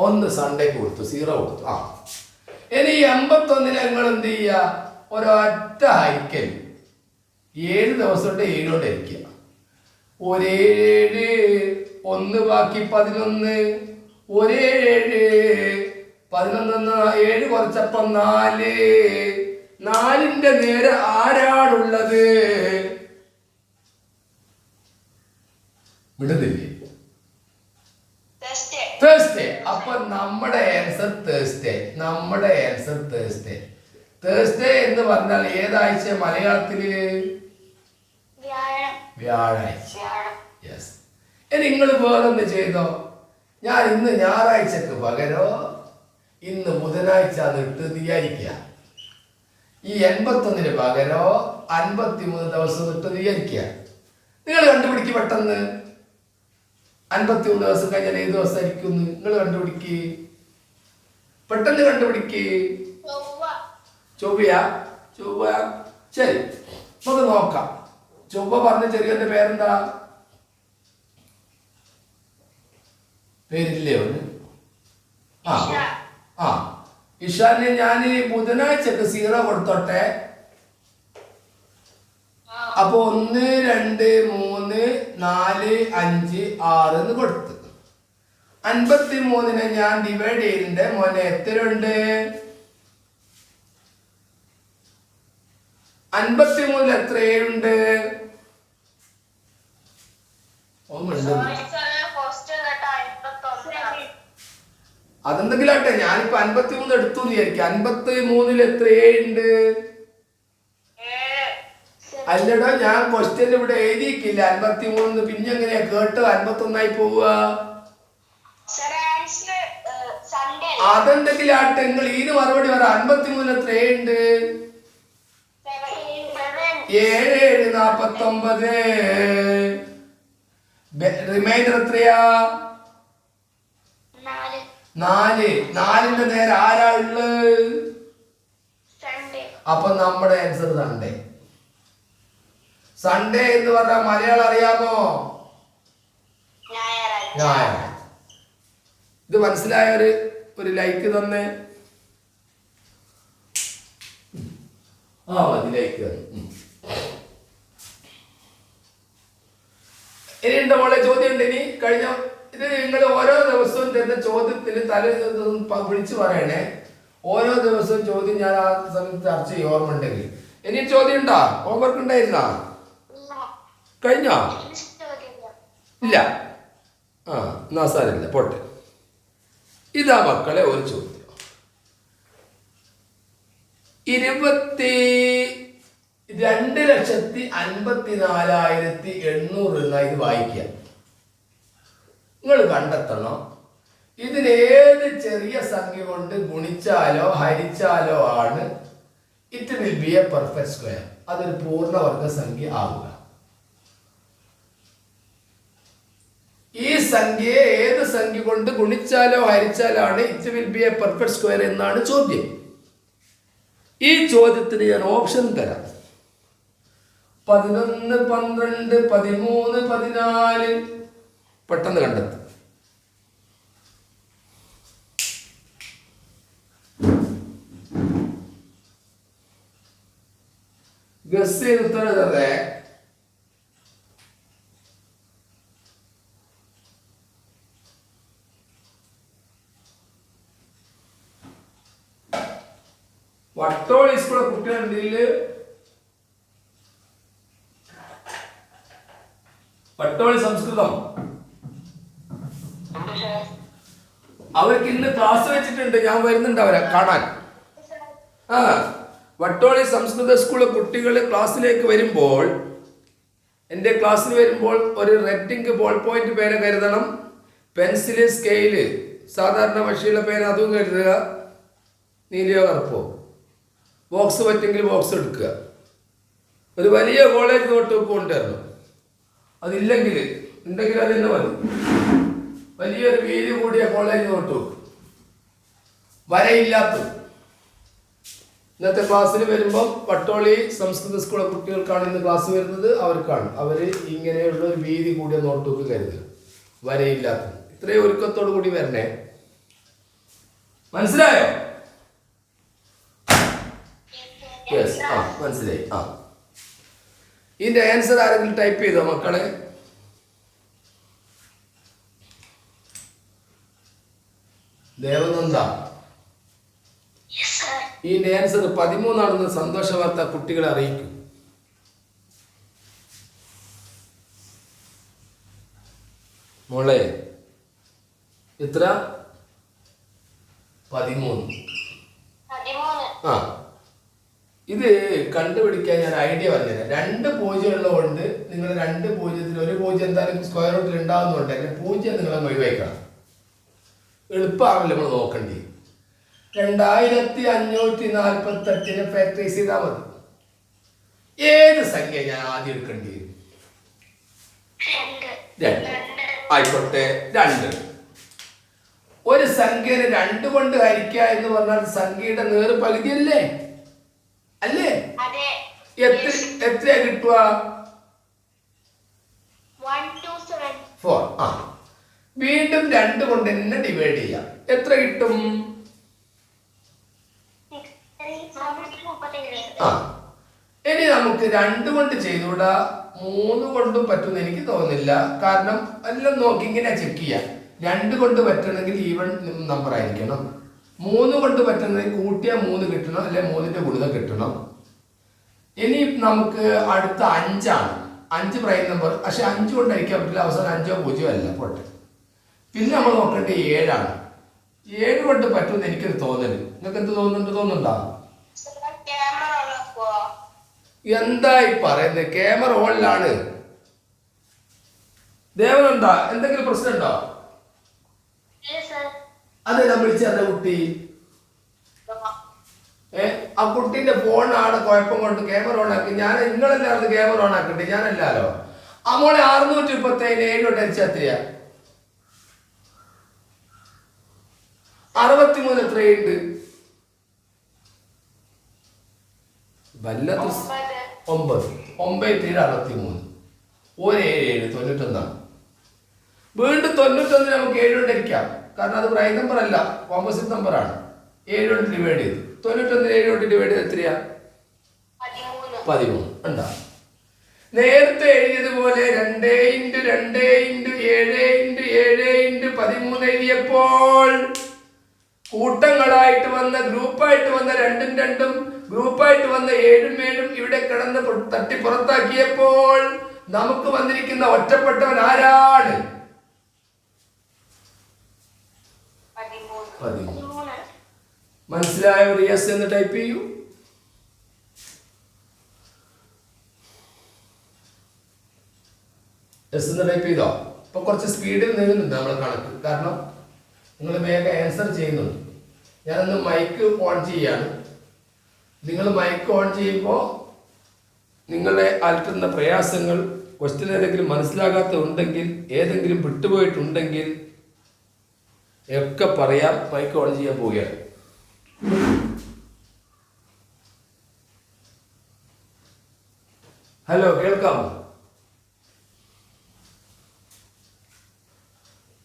1 സൺഡേക്ക് കൊടുത്തു, 0 കൊടുത്തു. ആ ഇനി 81 നിങ്ങൾ എന്ത് ചെയ്യുക? ഒരൊറ്റ ഹരിക്കൽ 7 ദിവസം കൊണ്ട് 7 കൊണ്ട് ഹരിക്കുക. 1 1 ബാക്കി 11, 1 11 7 കുറച്ചപ്പം 4. 4ന്റെ നേരെ ആരാണുള്ളത്? വിടുന്നില്ലേ? തേഴ്സ്ഡേ. അപ്പൊ നമ്മുടെ ആൻസർ തേഴ്സ്ഡേ. തേഴ്സ്ഡേ എന്ന് പറഞ്ഞാൽ ഏതാഴ്ച മലയാളത്തില്? വ്യാഴാഴ്ച. യെസ്. ഇനി നിങ്ങൾ വേറൊന്ന് ചെയ്തോ. ഞാൻ ഇന്ന് ഞായറാഴ്ചക്ക് പകരോ ഇന്ന് ബുധനാഴ്ച ഇട്ട് വിചാരിക്കുക. ഈ 81 പകരോ 53 ദിവസം ഇട്ട് വിചാരിക്കുക. നിങ്ങൾ കണ്ടുപിടിക്കും പെട്ടെന്ന്. 53 ദിവസം കഴിഞ്ഞാൽ ഏത് ദിവസമായിരിക്കും നിങ്ങൾ കണ്ടുപിടിക്ക്, പെട്ടെന്ന് കണ്ടുപിടിക്ക്. ചൊവ്വയാ? ചൊവ്വ. ശരി, നമുക്ക് നോക്കാം. ചൊവ്വ പറഞ്ഞ ചെറിയന്റെ പേരെന്താ? പേരില്ലേ അവന്? ആ ഇഷാന് ഞാൻ ബുധനാഴ്ചക്ക് 0 കൊടുത്തോട്ടെ. അപ്പൊ 1 2 3 4 5 6 എന്ന് കൊടുത്ത് 53 ഞാൻ ഡിവൈഡ് ചെയ്തിട്ടുണ്ട്. മോനെ എത്ര ഉണ്ട്? 53 എത്ര ഏഴുണ്ട്? അതെന്തെങ്കിലും ആട്ടെ, ഞാനിപ്പോ 53 എടുത്തു വിചാരിക്കും. 53 എത്ര ഏഴുണ്ട്? അല്ലടോ, ഞാൻ ക്വസ്റ്റ്യൻ ഇവിടെ എഴുതിയിട്ടില്ല 53. പിന്നെ എങ്ങനെയാ കേട്ടോ 51 പോവുക? അതെന്തെങ്കിലും ആട്ടെ, നിങ്ങൾ ഇതിന് മറുപടി പറ. 53 എത്ര ഏഴുണ്ട്? 7 49. റിമൈൻഡർ എത്രയാ? 4. 4ന്റെ നേരെ ആരാ ഉള്ളത്? അപ്പൊ നമ്മുടെ ആൻസർ സൺഡേ. സൺഡേ എന്ന് പറഞ്ഞാൽ മലയാളം അറിയാമോ? ഞായറാഴ്ച. ഇത് മനസ്സിലായവര് ഒരു ലൈക്ക് തന്നെ. മതി, ലൈക്ക്. ഇനി ഉണ്ട് മോളെ, ചോദ്യം ഉണ്ട്. ഇനി കഴിഞ്ഞ ഇത് നിങ്ങൾ ഓരോ ദിവസവും തരുന്ന ചോദ്യത്തിന് തലേ വിളിച്ചു പറയണേ. ഓരോ ദിവസവും ചോദ്യം ഞാൻ ആ സമയത്ത് ചർച്ച ചെയ്യും, ഓർമ്മ ഉണ്ടെങ്കിൽ. ഇനി ചോദ്യം ഉണ്ടോ? ഹോംവർക്ക് ഉണ്ടായിരുന്നോ? കഴിഞ്ഞോ? ഇല്ല. എന്നാ സാരമില്ല, പോട്ടെ. ഇതാ മക്കളെ ഒരു ചോദ്യം. 22,54,800 എന്നാ ഇത് വായിക്കുക. നിങ്ങൾ കണ്ടെത്തണം ഇതിനേത് ചെറിയ സംഖ്യ കൊണ്ട് ഗുണിച്ചാലോ ഹരിച്ചാലോ ആണ് it will be a perfect square, അതൊരു പൂർണ്ണവർഗ സംഖ്യ ആവുക. ഈ സംഖ്യയെ ഏത് സംഖ്യ കൊണ്ട് ഗുണിച്ചാലോ ഹരിച്ചാലോ ആണ് it will be a perfect square എന്നാണ് ചോദ്യം. ഈ ചോദ്യത്തിന് ഞാൻ ഓപ്ഷൻ തരാം. 11, 12, 13, 14. പെട്ടെന്ന് കണ്ടെത്തും. ഗസ് ചെയ്ത് ഉത്തരം എഴുതേ. വട്ടോളി സ്കൂളിലെ കുട്ടികളുടെ വട്ടോളി സംസ്കൃതം അവർക്ക് ഇന്ന് ക്ലാസ് വെച്ചിട്ടുണ്ട്. ഞാൻ വരുന്നുണ്ട് അവരെ കാണാൻ. വട്ടോളി സംസ്കൃത സ്കൂളിലെ കുട്ടികൾ ക്ലാസ്സിലേക്ക് വരുമ്പോൾ, എൻ്റെ ക്ലാസ്സിൽ വരുമ്പോൾ ഒരു റെഡ് ഇങ്ക് ബോൾ പോയിന്റ് പേന കരുതണം. പെൻസില്, സ്കെയില്, സാധാരണ മഷിയുള്ള പേന അതും കരുതുക. നീലയോ കറുപ്പോ, ബോക്സ് പറ്റെങ്കിൽ ബോക്സ് എടുക്കുക. ഒരു വലിയ കോളേജ് നോട്ട് കൊണ്ടുവരണം. അതില്ലെങ്കിൽ ഉണ്ടെങ്കിൽ അത് തന്നെ മതി. വലിയൊരു വീതി കൂടിയ കോളേജ് നോട്ട് വരയില്ലാത്ത. ഇന്നത്തെ ക്ലാസ്സിൽ വരുമ്പം വട്ടോളി സംസ്കൃത സ്കൂളിലെ കുട്ടികൾക്കാണ് ഇന്ന് ക്ലാസ് വരുന്നത്. അവർക്കാണ് അവർ ഇങ്ങനെയുള്ള ഒരു വീതി കൂടിയ നോട്ട്ബുക്ക് കരുതുക, വരയില്ലാത്ത. ഇത്രയും ഒരുക്കത്തോടു കൂടി വരണേ. മനസ്സിലായോ? യെസ്, മനസ്സിലായി. ഇതിന്റെ ആൻസർ ആരെങ്കിലും ടൈപ്പ് ചെയ്തോ മക്കളെ? ദേവനന്ദ, ഇതിന്റെ ആൻസർ 13 സന്തോഷ വാർത്ത കുട്ടികളെ അറിയിക്കും. മോളെ എത്ര? 13. ഇത് കണ്ടുപിടിക്കാൻ ഞാൻ ഐഡിയ പറഞ്ഞുതരാം. 2 0 ഉള്ളതുകൊണ്ട് നിങ്ങൾ 2 0-ൽ 1 0 എന്തായാലും സ്ക്വയർ റൂട്ടിൽ ഉണ്ടാകുന്നതുകൊണ്ട് തന്നെ 0 നിങ്ങളെ ഒഴിവാക്കണം. എളുപ്പമാണല്ലോ നമ്മൾ നോക്കണ്ടി. 2548 ഫാക്ടറൈസ് ചെയ്താൽ മതി. ഏത് സംഖ്യ ഞാൻ ആദ്യം എടുക്കേണ്ടി വരും? 2. ആയിക്കോട്ടെ 2. ഒരു സംഖ്യനെ 2 കൊണ്ട് ഹരിക്കുക എന്ന് പറഞ്ഞാൽ സംഖ്യയുടെ നേർപകുതിയല്ലേ? അല്ലേ? അതെ. എത്രയാ കിട്ടുക? 4. ആ, വീണ്ടും 2 കൊണ്ട് തന്നെ ഡിവൈഡ് ചെയ്യാം. എത്ര കിട്ടും? ആ, ഇനി നമുക്ക് 2 കൊണ്ട് ചെയ്തുകൂടാ, 3 കൊണ്ടും പറ്റുമെന്ന് എനിക്ക് തോന്നുന്നില്ല. കാരണം എല്ലാം നോക്കി ഇങ്ങനെ ചെക്ക് ചെയ്യാം. 2 കൊണ്ട് പറ്റണമെങ്കിൽ ഈവൺ നമ്പർ ആയിരിക്കണം. 3 കൊണ്ട് പറ്റുന്നതിൽ കൂട്ടിയാൽ 3 കിട്ടണം, അല്ലെ 3ന്റെ ഗുണിതം കിട്ടണം. ഇനി നമുക്ക് അടുത്ത 5ആണ്. 5 പ്രൈം നമ്പർ. പക്ഷെ 5 കൊണ്ട് ഹരിക്കാൻ പറ്റില്ല. അവസാനം 5ഓ 0ഓ അല്ല, പോട്ടെ. പിന്നെ നമ്മൾ നോക്കേണ്ടത് 7ആണ്. 7 കൊണ്ട് പറ്റുമെന്ന് എനിക്കൊരു തോന്നല്. നിങ്ങൾക്ക് എന്ത് തോന്നുന്നുണ്ടോ? എന്തായി പറയുന്നത്? ക്യാമറ ഓണിലാണ്. ദേവനുണ്ടോ? എന്തെങ്കിലും പ്രശ്നമുണ്ടോ? അതെ, ഞാൻ വിളിച്ചറിഞ്ഞ കുട്ടി. ആ കുട്ടീന്റെ ഫോണാണ് കുഴപ്പം കൊണ്ട് ക്യാമറ ഓൺ ആക്കി. ഞാൻ നിങ്ങളല്ലായിരുന്നു ക്യാമറ ഓൺ ആക്കണ്ടേ? ഞാനല്ലാലോ. അമ്മോളെ 637 7 കൊണ്ട് ഹരിച്ചാത്തിയ 63 എത്രയുണ്ട്? വല്ലാത്ത 9. 9 63 7 വീണ്ടും 91 നമുക്ക് 7 കൊണ്ട് ഹരിക്കാം. കാരണം അത് പ്രൈം നമ്പർ അല്ല, കോമ്പോസിറ്റ് നമ്പറാണ്. 7 കൊണ്ട് ഡിവൈഡ് ചെയ്തു. 91 7 കൊണ്ട് ഡിവൈഡ് ചെയ്ത് എത്രയാ? 13. ഉണ്ടാ നേരത്തെ എഴുതിയതുപോലെ 2 × 2 × 7 × 7 × 13 എഴുതിയപ്പോൾ കൂട്ടങ്ങളായിട്ട് വന്ന ഗ്രൂപ്പായിട്ട് വന്ന 2ഉം 2ഉം ഗ്രൂപ്പായിട്ട് വന്ന 7ഉം 7ഉം ഇവിടെ കിടന്ന് തട്ടി പുറത്താക്കിയപ്പോൾ നമുക്ക് വന്നിരിക്കുന്ന ഒറ്റപ്പെട്ടവൻ ആരാണ്? 13. മനസ്സിലായ? ഒരു യെസ് എന്ന് ടൈപ്പ് ചെയ്യൂ. യെസ് എന്ന് ടൈപ്പ് ചെയ്തോ? ഇപ്പൊ കുറച്ച് സ്പീഡിൽ നീങ്ങുന്നുണ്ട് നമ്മളെ കണക്ക്. കാരണം നിങ്ങൾ വേഗം ആൻസർ ചെയ്യുന്നുണ്ട്. ഞാനൊന്ന് മൈക്ക് ഓൺ ചെയ്യാണ്. നിങ്ങൾ മൈക്ക് ഓൺ ചെയ്യുമ്പോൾ നിങ്ങളെ അലട്ടുന്ന പ്രയാസങ്ങൾ, ക്വസ്റ്റ്യൻ ഏതെങ്കിലും മനസ്സിലാകാത്തതുണ്ടെങ്കിൽ, ഏതെങ്കിലും വിട്ടുപോയിട്ടുണ്ടെങ്കിൽ ഒക്കെ പറയാം. മൈക്ക് ഓൺ ചെയ്യാൻ പോവുകയാണ്. ഹലോ, കേൾക്കാമോ?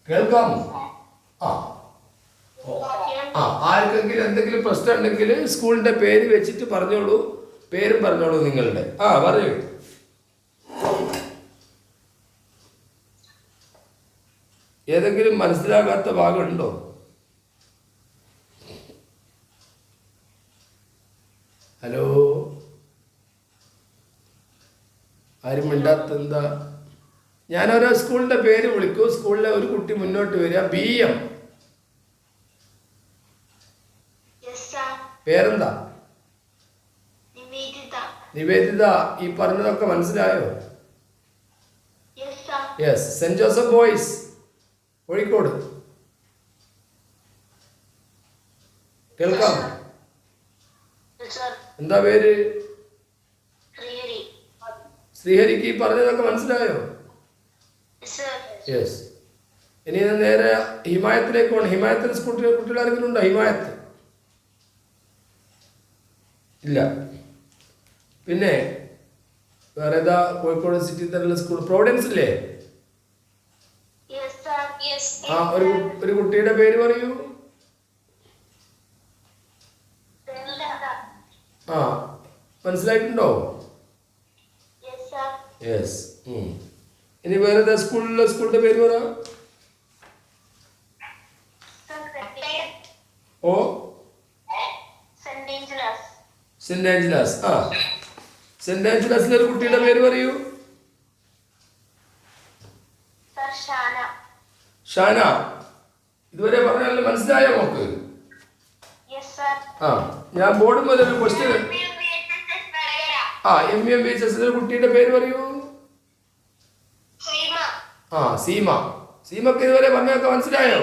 കേൾക്കാമോ? ആർക്കെങ്കിലും എന്തെങ്കിലും പ്രശ്നം ഉണ്ടെങ്കിൽ സ്കൂളിന്റെ പേര് വെച്ചിട്ട് പറഞ്ഞോളൂ. പേരും പറഞ്ഞോളൂ നിങ്ങളുടെ. പറയൂ. ഏതെങ്കിലും മനസ്സിലാകാത്ത ഭാഗമുണ്ടോ? ഹലോ, ആരും മിണ്ടാത്ത എന്താ? ഞാൻ ഓരോ സ്കൂളിന്റെ പേര് വിളിക്കൂ. സ്കൂളിലെ ഒരു കുട്ടി മുന്നോട്ട് വരിക. BM. പേരെന്താ? നിവേദിത. ഈ പറഞ്ഞതൊക്കെ മനസ്സിലായോ? Yes. Saint Joseph boys, Kozhikode. കേൾക്കാം? എന്താ പേര്? ശ്രീഹരിക്ക് ഈ പറഞ്ഞതൊക്കെ മനസ്സിലായോ? യെസ്. ഇനി നേരെ ഹിമായത്തിലേക്ക് പോകണം. ഹിമായത്തിൽ കുട്ടികളാരെങ്കിലും ഉണ്ടോ? ഹിമായത്ത് ഇല്ല. പിന്നെ വേറെ ഏതാ? കോഴിക്കോട് സിറ്റി തന്നെയുള്ള സ്കൂൾ പ്രൊവിഡൻസ് ഇല്ലേ? ഒരു കുട്ടിയുടെ പേര് പറയൂ. മനസ്സിലായിട്ടുണ്ടോ? യെസ്. ഇനി വേറെ ഏതാ സ്കൂളിന്റെ പേര് പറ. സെന്റ് ആഞ്ചലാസ്. സെന്റ് ആഞ്ചലാസിലെ ഒരു കുട്ടിയുടെ പേര് പറയൂ. ഷാന. ഇതുവരെ പറഞ്ഞാലും മനസ്സിലായോ മോക്ക്? ഞാൻ ബോർഡ് മുതൽ ഒരു ക്വസ്റ്റ്യൻ. MEMVHS കുട്ടിയുടെ പേര് പറയൂ. സീമ. സീമക്ക് ഇതുവരെ പറഞ്ഞൊക്കെ മനസ്സിലായോ?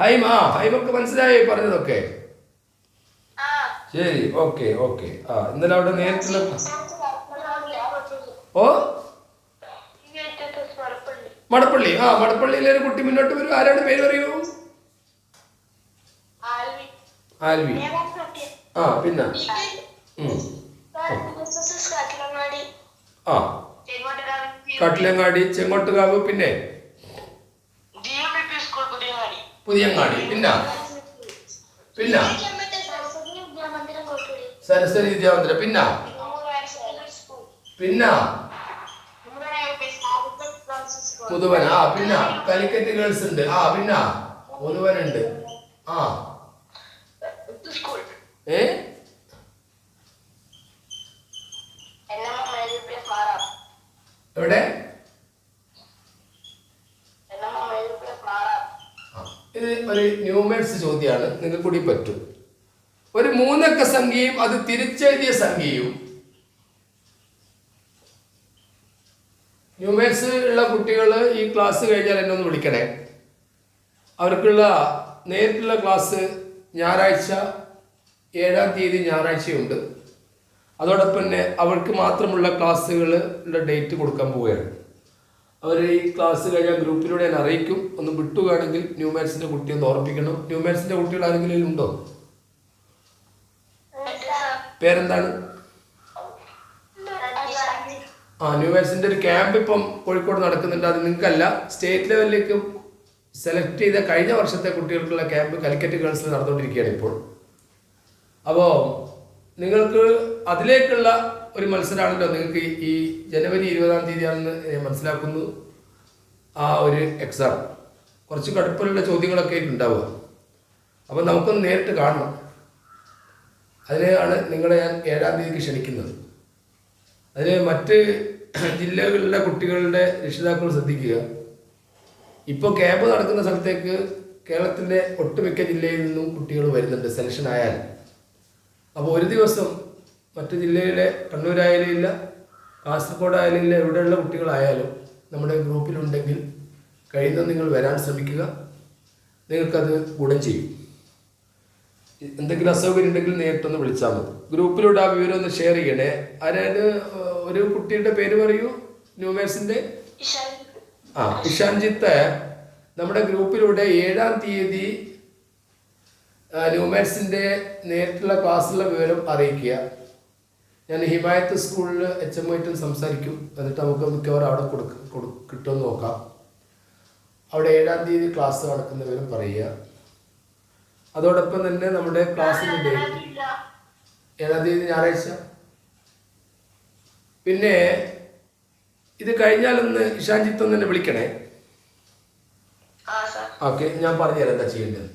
ഹൈമക്ക് മനസ്സിലായോ പറഞ്ഞതൊക്കെ? ശരി, ഓക്കെ. ഇന്നലെ അവിടെ നേരത്തെ മടപ്പള്ളി. ആ, മടപ്പള്ളിയിലെ ഒരു കുട്ടി മുന്നോട്ട് വരും. ആരാണ് പേര് പറയൂ? ആൽവി. ആൽവി. ആ, പിന്നെ കാട്ടിലങ്ങാടി. ആ, കാട്ടിലങ്ങാടി, ചെങ്ങോട്ടുകാവ്, പിന്നെ സ്കൂൾ പുതിയങ്ങാടി. പുതിയങ്ങാടി, പിന്നെ പിന്നെ സരസ്വതി വിദ്യാമന്ദിരം, പിന്നെ പിന്നെ മുതുവൻ. ആ, പിന്നെ കാലിക്കറ്റ് ഗേൾസ് ഉണ്ട്. ആ, പിന്നെ മുതുവൻ ഉണ്ട്. ആ, ഏ എവിടെ? ഇത് ഒരു ന്യൂമേഴ്സ് ചോദ്യമാണ്, നിങ്ങൾക്ക് കൂടി പറ്റും. ഒരു മൂന്നക്ക സംഖ്യയും അത് തിരിച്ചെഴുതിയ സംഖ്യയും. ന്യൂമേഴ്സ് ഉള്ള കുട്ടികൾ ഈ ക്ലാസ് കഴിഞ്ഞാൽ എന്നെ ഒന്ന് വിളിക്കണേ. അവർക്കുള്ള നേരിട്ടുള്ള ക്ലാസ് ഞായറാഴ്ച 7-ാം തീയതി ഞായറാഴ്ചയുണ്ട്. അതോടൊപ്പം തന്നെ അവർക്ക് മാത്രമുള്ള ക്ലാസ്സുകളുടെ ഡേറ്റ് കൊടുക്കാൻ പോവുകയാണ്. അവർ ഈ ക്ലാസ് കഴിഞ്ഞാൽ ഗ്രൂപ്പിലൂടെ ഞാൻ അറിയിക്കും. ഒന്ന് വിട്ടുകയാണെങ്കിൽ ന്യൂമാത്സിൻ്റെ കുട്ടിയെ ഒന്ന് ഓർപ്പിക്കണം. ന്യൂമാത്സിൻ്റെ കുട്ടികൾ ആരെങ്കിലും ഉണ്ടോ? പേരെന്താണ്? ആ, ന്യൂമാത്സിൻ്റെ ഒരു ക്യാമ്പ് ഇപ്പം കോഴിക്കോട് നടക്കുന്നുണ്ട്. അത് നിങ്ങൾക്കല്ല, സ്റ്റേറ്റ് ലെവലിലേക്ക് സെലക്ട് ചെയ്ത കഴിഞ്ഞ വർഷത്തെ കുട്ടികൾക്കുള്ള ക്യാമ്പ് കാലിക്കറ്റ് ഗേൾസിൽ നടന്നുകൊണ്ടിരിക്കുകയാണ് ഇപ്പോൾ. അപ്പോൾ നിങ്ങൾക്ക് അതിലേക്കുള്ള ഒരു മത്സരമാണല്ലോ നിങ്ങൾക്ക് ഈ ജനുവരി 20-ാം തീയതിയാണെന്ന് ഞാൻ മനസ്സിലാക്കുന്നു. ആ ഒരു എക്സാം കുറച്ച് കടുപ്പമുള്ള ചോദ്യങ്ങളൊക്കെ ഉണ്ടാവുക. അപ്പോൾ നമുക്കൊന്ന് നേരിട്ട് കാണണം. അതിനെയാണ് നിങ്ങളെ ഞാൻ 7-ാം തീയതിക്ക് ക്ഷണിക്കുന്നത്. അതിന് മറ്റ് ജില്ലകളിലെ കുട്ടികളുടെ രക്ഷിതാക്കൾ ശ്രദ്ധിക്കുക. ഇപ്പോൾ ക്യാമ്പ് നടക്കുന്ന സ്ഥലത്തേക്ക് കേരളത്തിൻ്റെ ഒട്ടുമിക്ക ജില്ലയിൽ നിന്നും കുട്ടികൾ വരുന്നുണ്ട് സെലക്ഷൻ ആയാൽ. അപ്പോൾ ഒരു ദിവസം മറ്റു ജില്ലയിലെ കണ്ണൂരായാലും ഇല്ല, കാസർഗോഡായാലും ഇല്ല, എവിടെയുള്ള കുട്ടികളായാലും നമ്മുടെ ഗ്രൂപ്പിലുണ്ടെങ്കിൽ കഴിയുന്നത് നിങ്ങൾ വരാൻ ശ്രമിക്കുക. നിങ്ങൾക്കത് ഗുണം ചെയ്യും. എന്തെങ്കിലും അസൗകര്യം ഉണ്ടെങ്കിൽ നേരിട്ടൊന്ന് വിളിച്ചാൽ മതി. ഗ്രൂപ്പിലൂടെ ആ വിവരം ഒന്ന് ഷെയർ ചെയ്യണേ. ആരായത് ഒരു കുട്ടിയുടെ പേര് പറയൂ, ന്യൂമേഴ്സിൻ്റെ. ആ, ഇഷാൻജിത്ത് നമ്മുടെ ഗ്രൂപ്പിലൂടെ 7-ാം തീയതി ന്യൂമാത്സിൻ്റെ നേരിട്ടുള്ള ക്ലാസ്സിലുള്ള വിവരം അറിയിക്കുക. ഞാൻ ഹിമായത്ത് സ്കൂളിൽ HM ആയിട്ടും സംസാരിക്കും. എന്നിട്ട് നമുക്ക് മിക്കവാറും അവിടെ കിട്ടുമെന്ന് നോക്കാം. അവിടെ 7-ാം തീയതി ക്ലാസ് നടക്കുന്ന വിവരം പറയുക. അതോടൊപ്പം തന്നെ നമ്മുടെ ക്ലാസ്സിൻ്റെ ഡേറ്റ് 7-ാം തീയതി ഞായറാഴ്ച. പിന്നെ ഇത് കഴിഞ്ഞാലൊന്ന് ഇഷാൻജിത്ത് തന്നെ വിളിക്കണേ. ഓക്കെ, ഞാൻ പറഞ്ഞുതരാം എന്താ ചെയ്യേണ്ടത്.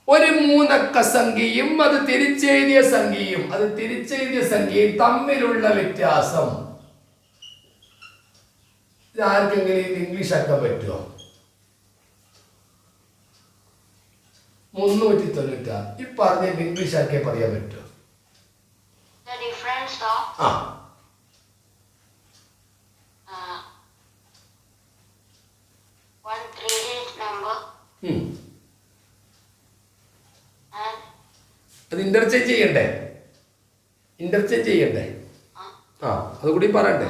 ഒരു മൂന്നക്ക സംഖ്യയും അത് തിരിച്ചെഴുതിയ സംഖ്യയും തമ്മിലുള്ള വ്യത്യാസം. ഇത് ആർക്കെങ്കിലും ഇത് ഇംഗ്ലീഷ് ആക്കാൻ പറ്റുമോ? 396 ഈ പറഞ്ഞ ഇംഗ്ലീഷ് ആക്കിയാൽ പറയാൻ പറ്റുമോ? ആ, അത് ഇന്റർചേഞ്ച് ചെയ്യണ്ടേ? ആ, അതുകൂടി പറയണ്ടേ?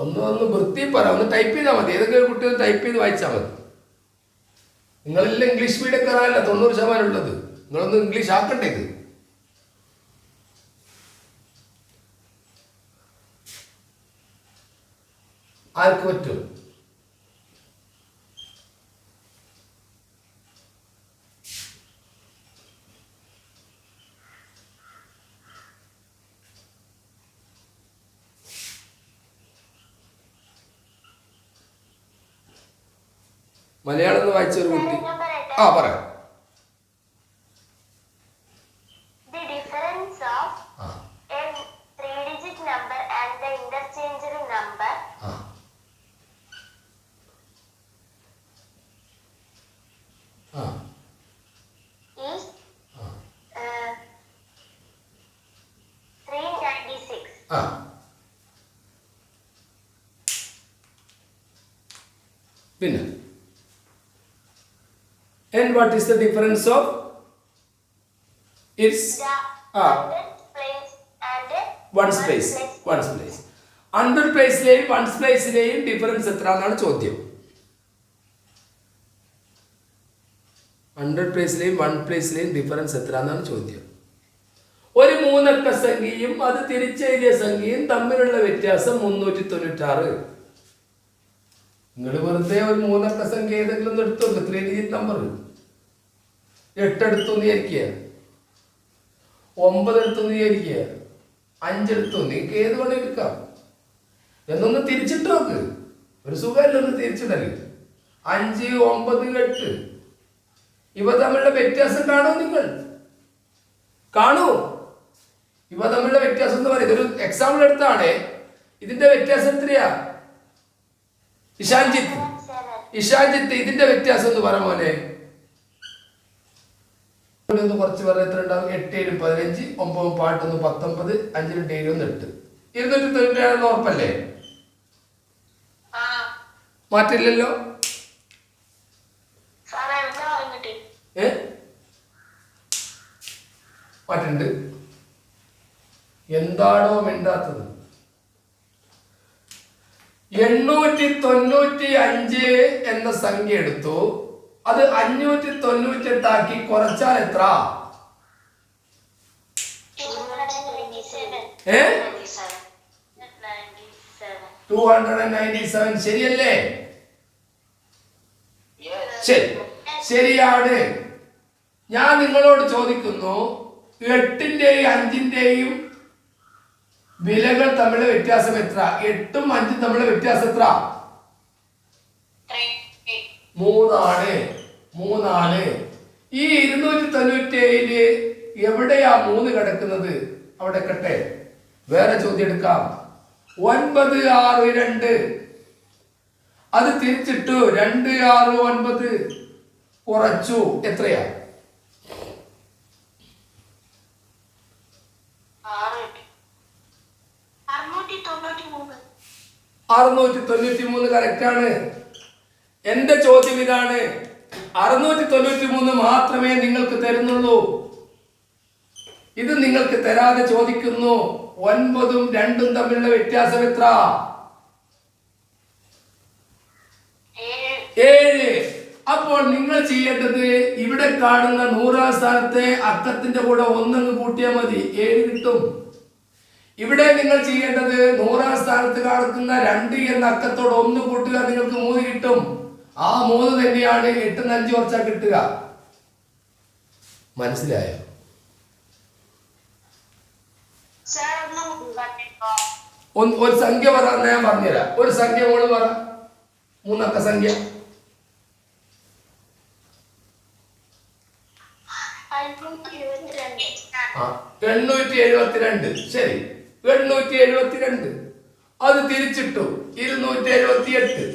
ഒന്ന് വൃത്തി പറ, ഒന്ന് ടൈപ്പ് ചെയ്താൽ മതി. ഏതൊക്കെ കുട്ടികൾ ടൈപ്പ് ചെയ്ത് വായിച്ചാൽ മതി. നിങ്ങളെല്ലാം ഇംഗ്ലീഷ് മീഡിയക്കാരല്ല 90% ഉള്ളത്. നിങ്ങളൊന്ന് ഇംഗ്ലീഷ് ആക്കണ്ടേ ഇത്? ആർക്ക് പറ്റും? മലയാളം എന്ന് വായിച്ചൊരു കുട്ടി. ആ, പറയാം. പിന്നെ and what is the difference of its the hundredth place and ones place 100 പ്ലേസിലെയും വൺസ് പ്ലേസിലെയും ഡിഫറൻസ് എത്ര എന്നാണ് ചോദ്യം. 100 പ്ലേസിലെയും 1 പ്ലേസിലെയും ഡിഫറൻസ് എത്ര എന്നാണ് ചോദ്യം. ഒരു 3 അക്ക സംഖ്യയും അത് തിരിച്ചെഴുതിയ സംഖ്യയും തമ്മിലുള്ള വ്യത്യാസം 396. നിങ്ങൾ വെറുതെ ഒരു 3 അക്ക സംഖ്യ ഏതെങ്കിലും ഒന്ന് എടുത്തു നോക്ക്. 3 ഡിജിറ്റ് നമ്പർ 8 എടുത്തു വിചാരിക്കുക, 9 എടുത്തു വിചാരിക്കുക, 5 എടുത്തു, നിങ്ങൾക്ക് ഏത് വേണം എടുക്കാം. എന്നൊന്ന് തിരിച്ചിട്ട് നോക്ക്. ഒരു സുഖമല്ല ഒന്ന് തിരിച്ചിടല്. 5, 9, 8 ഇവ തമ്മിലുള്ള വ്യത്യാസം കാണൂ. നിങ്ങൾ കാണൂ. ഇവ തമ്മിലുള്ള വ്യത്യാസം എന്ന് പറയുന്നത് ഒരു എക്സാമ്പിൾ എടുത്താണ്. ഇതിന്റെ വ്യത്യാസം എത്രയാ? ഇഷാൻജിത്ത് ഇതിന്റെ വ്യത്യാസം എന്ന് പറ മോനെ. കുറച്ച് പറയാൻ എത്ര ഉണ്ടാവും? 8, 7, 15, 9 പാട്ടൊന്ന് 19, 5, 7, 8 297 ഉറപ്പല്ലേ? മാറ്റില്ലല്ലോ. മാറ്റുണ്ട്. എന്താണോ മിണ്ടാത്തത്? 895 എന്ന സംഖ്യ എടുത്തു, അത് 598 ആക്കി കുറച്ചാൽ എത്ര? 297. ശരിയല്ലേ? ശരിയാണ്. ഞാൻ നിങ്ങളോട് ചോദിക്കുന്നു, 8ന്റെയും 5ന്റെയും വിലകൾ തമ്മിലുള്ള വ്യത്യാസം എത്ര? 8ഉം 5ഉം തമ്മിലുള്ള വ്യത്യാസം എത്ര? 3 ഈ 297 എവിടെയാ 3 കിടക്കുന്നത്? അവിടെ കട്ടെ. വേറെ ചോദ്യം എടുക്കാം. 962 അത് തിരിച്ചിട്ടു. 269 കുറച്ചു എത്രയാ? 693. കറക്റ്റാണ്. എന്റെ ചോദ്യം ഇതാണ്. 693 മാത്രമേ നിങ്ങൾക്ക് തരുന്നുള്ളൂ. ഇത് നിങ്ങൾക്ക് തരാതെ ചോദിക്കുന്നു, 9ഉം 2ഉം തമ്മിലുള്ള വ്യത്യാസം എത്ര? 7. അപ്പോൾ നിങ്ങൾ ചെയ്യേണ്ടത്, ഇവിടെ കാണുന്ന 100ാം സ്ഥാനത്തെ അക്കത്തിന്റെ കൂടെ 1 കൂട്ടിയാൽ മതി, 7 കിട്ടും. ഇവിടെ നിങ്ങൾ ചെയ്യേണ്ടത് 100ാം സ്ഥാനത്ത് കാണുന്ന 2 എന്ന അക്കത്തോട് 1 കൂട്ടുക, നിങ്ങൾക്ക് 3 കിട്ടും. ആ 3 തന്നെയാണ് 8 5 കുറച്ചാൽ കിട്ടുക. മനസ്സിലായോ? ഒരു സംഖ്യ പറ, ഞാൻ പറഞ്ഞുതരാം. ഒരു സംഖ്യ മോള് പറ, 3 അക്ക സംഖ്യ. 872. ശരി, 872 അത് തിരിച്ചിട്ടു. 278.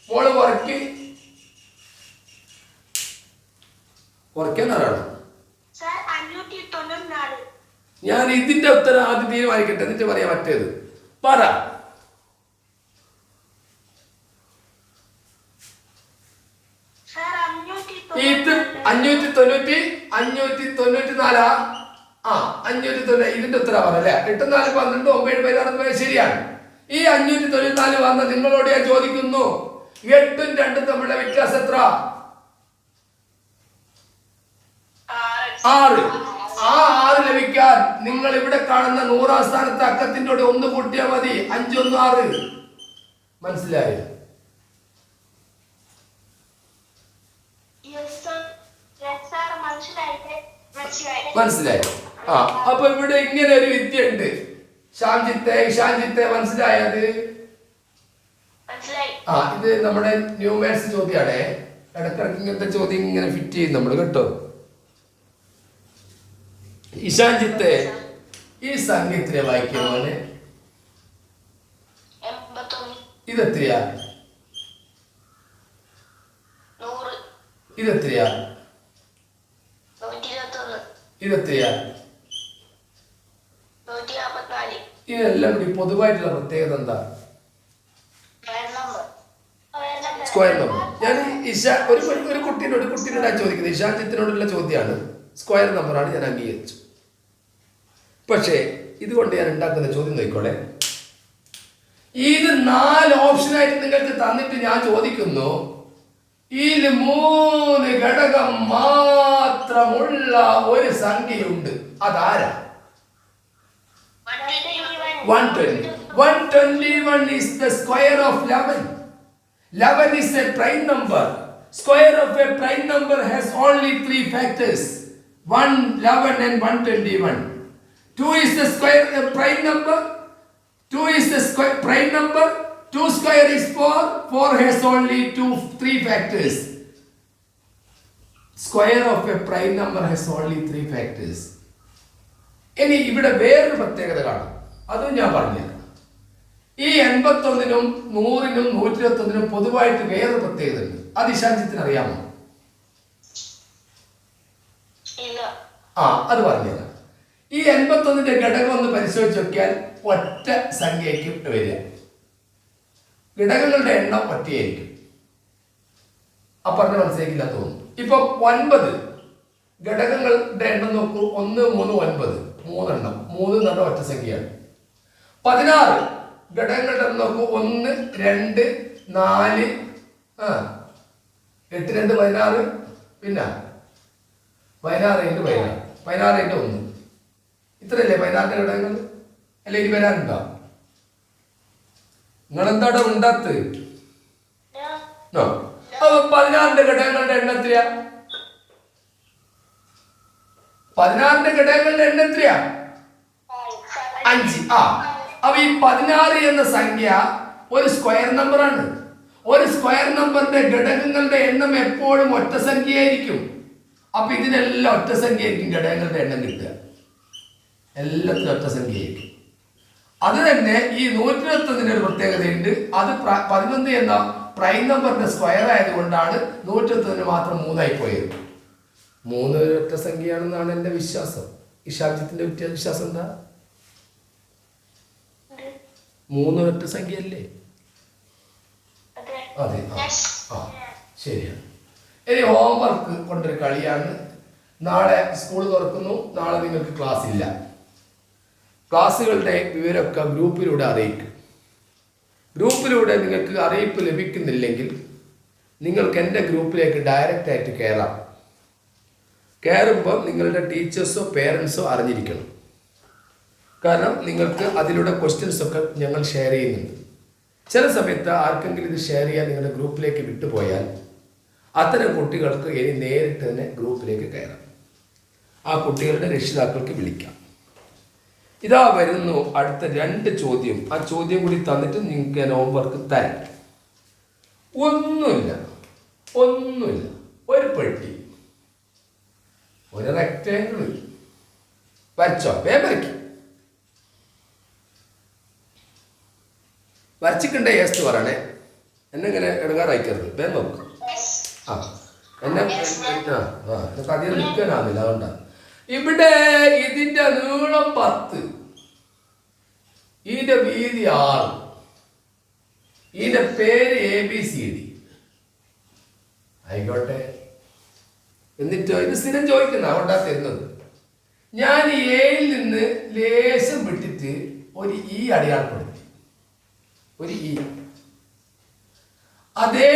മോള് കുറയ്ക്കാൻ ആരാണ്? ഞാൻ ഇതിന്റെ ഉത്തരം ആദ്യം തീരുമാനിക്കട്ടെ, എന്നിട്ട് പറയാം മറ്റേത്. പറ. ഇത് 594. 590. ഇതിന്റെ ഉത്തരം പറയല്ലേ? 8 4 12 9 16 ശരിയാണ്. ഈ 594 വന്ന നിങ്ങളോട് ഞാൻ ചോദിക്കുന്നു, 8ഉം 2ഉം തമ്മിലുള്ള വ്യത്യാസം എത്ര? 6. ആ 6 ലഭിക്കാൻ നിങ്ങൾ ഇവിടെ കാണുന്ന 100ാം സ്ഥാനത്തെ അക്കത്തിന്റെ കൂടെ 1 കൂട്ടിയാൽ മതി. 5 1 6. മനസ്സിലായോ? മനസ്സിലായി. അപ്പൊ ഇവിടെ ഇങ്ങനെ ഒരു വിദ്യ ഉണ്ട്. ഷാൻജിത്തെ മനസ്സിലായത്? ഇത് നമ്മുടെ ന്യൂ മാത്സ് ചോദ്യമാണ്. ഇടക്കിടക്ക് ഇങ്ങനത്തെ ചോദ്യം ഇങ്ങനെ ഫിറ്റ് ചെയ്യും നമ്മൾ, കേട്ടോ. ഇഷാൻജിത്തെ ഈ സംഖ്യ എത്രയാ വായിക്കുമോനെ? ഇതെത്രയാ? ഇതെത്രയാ? ഇതെത്രയാ? ഇതെല്ലാം കൂടി പൊതുവായിട്ടുള്ള പ്രത്യേകത എന്താ? Square number. ഞാൻ ഒരു കുട്ടീനോട് ചോദിക്കുന്നത് ഇഷാൻജിത്തിനോടുള്ള ചോദ്യമാണ്. സ്ക്വയർ നമ്പറാണ്, ഞാൻ അംഗീകരിച്ചു. പക്ഷേ ഇതുകൊണ്ട് ഞാൻ ഉണ്ടാക്കുന്ന ചോദ്യം നോക്കിക്കോളെ. ഇത് 4 ഓപ്ഷനായിട്ട് നിങ്ങൾക്ക് തന്നിട്ട് ഞാൻ ചോദിക്കുന്നു, ഇതിൽ 3 ഘടകം മാത്രമുള്ള ഒരു സംഖ്യയുണ്ട്, അതാരാ? 120. 121 is the square of 11. 11 is a prime number. Square of a prime number has only 3 factors: 1, 11 and 121. 2 is the square prime number. 2 is the square prime number. 2 square is 4. 4 has only 3 factors. Square of a prime number has only 3 factors. ഇനി ഇവിടെ വേറൊരു പ്രത്യേകത കാണാം, അതും ഞാൻ പറഞ്ഞുതരാം. ഈ 81നും 100നും 121നും പൊതുവായിട്ട് വേറൊരു പ്രത്യേകത ഉണ്ട്. അത് ഇഷാൻജിത്തിന് അറിയാമോ? അത് പറഞ്ഞുതരാം. ഈ 81ന്റെ ഘടകം ഒന്ന് പരിശോധിച്ച് നോക്കിയാൽ ഒറ്റ സംഖ്യയ്ക്ക് വരിക. ഘടകങ്ങളുടെ എണ്ണം ഒറ്റയായിരിക്കും. പറഞ്ഞ മനസ്സിലാക്കില്ല തോന്നുന്നു. ഇപ്പൊ 9 ഘടകങ്ങളുടെ എണ്ണം നോക്കൂ. 1, 3, 9 3 3 ഒറ്റ സംഖ്യയാണ്. 16 ഘടകങ്ങളുടെ എണ്ണം നോക്കൂ. 1, 2, 4 8, 2, 16 പിന്നെ 16 × 16 × 1 ഇത്രയല്ലേ 16ന്റെ ഘടകങ്ങൾ? അല്ലെ ഇനി വരാനുണ്ടോ? നിങ്ങളെന്താടെ ഉണ്ടാത്ത്? 16ന്റെ ഘടകങ്ങളുടെ എണ്ണം എത്രയാ? 16ന്റെ ഘടകങ്ങളുടെ എണ്ണം എത്രയാ? 5. അപ്പൊ ഈ 16 എന്ന സംഖ്യ ഒരു സ്ക്വയർ നമ്പറാണ്. ഒരു സ്ക്വയർ നമ്പറിന്റെ ഘടകങ്ങളുടെ എണ്ണം എപ്പോഴും ഒറ്റ സംഖ്യയായിരിക്കും. അപ്പൊ ഇതിനെല്ലാം ഒറ്റ സംഖ്യയായിരിക്കും ഘടകങ്ങളുടെ എണ്ണം കിട്ടുക. എല്ലാത്തിനും ഒറ്റ സംഖ്യയായിരിക്കും. അത് തന്നെ ഈ 121 ഒരു പ്രത്യേകതയുണ്ട്. അത് 11 എന്ന പ്രൈം നമ്പറിന്റെ സ്ക്വയർ ആയതുകൊണ്ടാണ് 121 മാത്രം 3 ആയി പോയത്. 3 ഒറ്റ സംഖ്യയാണെന്നാണ് എൻ്റെ വിശ്വാസം. ഇഷാബ്ജിത്തിന്റെ വിശ്വാസം എന്താ? 3 ഒറ്റ സംഖ്യയല്ലേ? അതെ, ശരിയാണ്. ഇനി ഹോംവർക്ക് കൊണ്ടൊരു കളിയാണ്. നാളെ സ്കൂൾ തുറക്കുന്നു. നാളെ നിങ്ങൾക്ക് ക്ലാസ് ഇല്ല. ക്ലാസ്സുകളുടെ വിവരമൊക്കെ ഗ്രൂപ്പിലൂടെ അറിയിക്കും. ഗ്രൂപ്പിലൂടെ നിങ്ങൾക്ക് അറിയിപ്പ് ലഭിക്കുന്നില്ലെങ്കിൽ നിങ്ങൾക്ക് എൻ്റെ ഗ്രൂപ്പിലേക്ക് ഡയറക്റ്റ് ആയിട്ട് കയറാം. കയറുമ്പോൾ നിങ്ങളുടെ ടീച്ചേഴ്സോ പേരൻസോ അറിഞ്ഞിരിക്കണം. കാരണം നിങ്ങൾക്ക് അതിലൂടെ ക്വസ്റ്റ്യൻസ് ഒക്കെ ഞങ്ങൾ ഷെയർ ചെയ്യുന്നുണ്ട്. ചില സമയത്ത് ആർക്കെങ്കിലും ഇത് ഷെയർ ചെയ്യാൻ നിങ്ങളുടെ ഗ്രൂപ്പിലേക്ക് വിട്ടുപോയാൽ അത്തരം കുട്ടികൾക്ക് ഇനി നേരിട്ട് തന്നെ ഗ്രൂപ്പിലേക്ക് കയറാം. ആ കുട്ടികളുടെ രക്ഷിതാക്കൾക്ക് വിളിക്കാം. ഇതാ വരുന്നു അടുത്ത 2 ചോദ്യം. ആ ചോദ്യം കൂടി തന്നിട്ട് നിങ്ങൾക്ക് ഞാൻ ഹോംവർക്ക് തരാം. ഒന്നുമില്ല, ഒരു പെട്ടി, ഒരു റെക്റ്റാങ്കിൾ വരച്ചോ. വരയ്ക്കും. വരച്ചിട്ടുണ്ടേ യെസ് പറയണേ. എന്നെ ഇങ്ങനെ ഇടങ്ങാറായിക്കരുത്. വേഗം നോക്ക്. എന്നെ അധികം നിൽക്കാനാവില്ല. അതുകൊണ്ടാണ്. ഇവിടെ ഇതിന്റെ നീളം 10, ഇതിന്റെ വീതി 6, ഇതിന്റെ പേര് ABCD ആയിക്കോട്ടെ. എന്നിട്ടോ ഇത് സ്ഥിരം ചോദിക്കുന്ന അതുകൊണ്ടാ തരുന്നത്. ഞാൻ എയിൽ നിന്ന് ലേശം വിട്ടിട്ട് ഒരു E അടയാളപ്പെടുത്തി. ഒരു E ഇതേ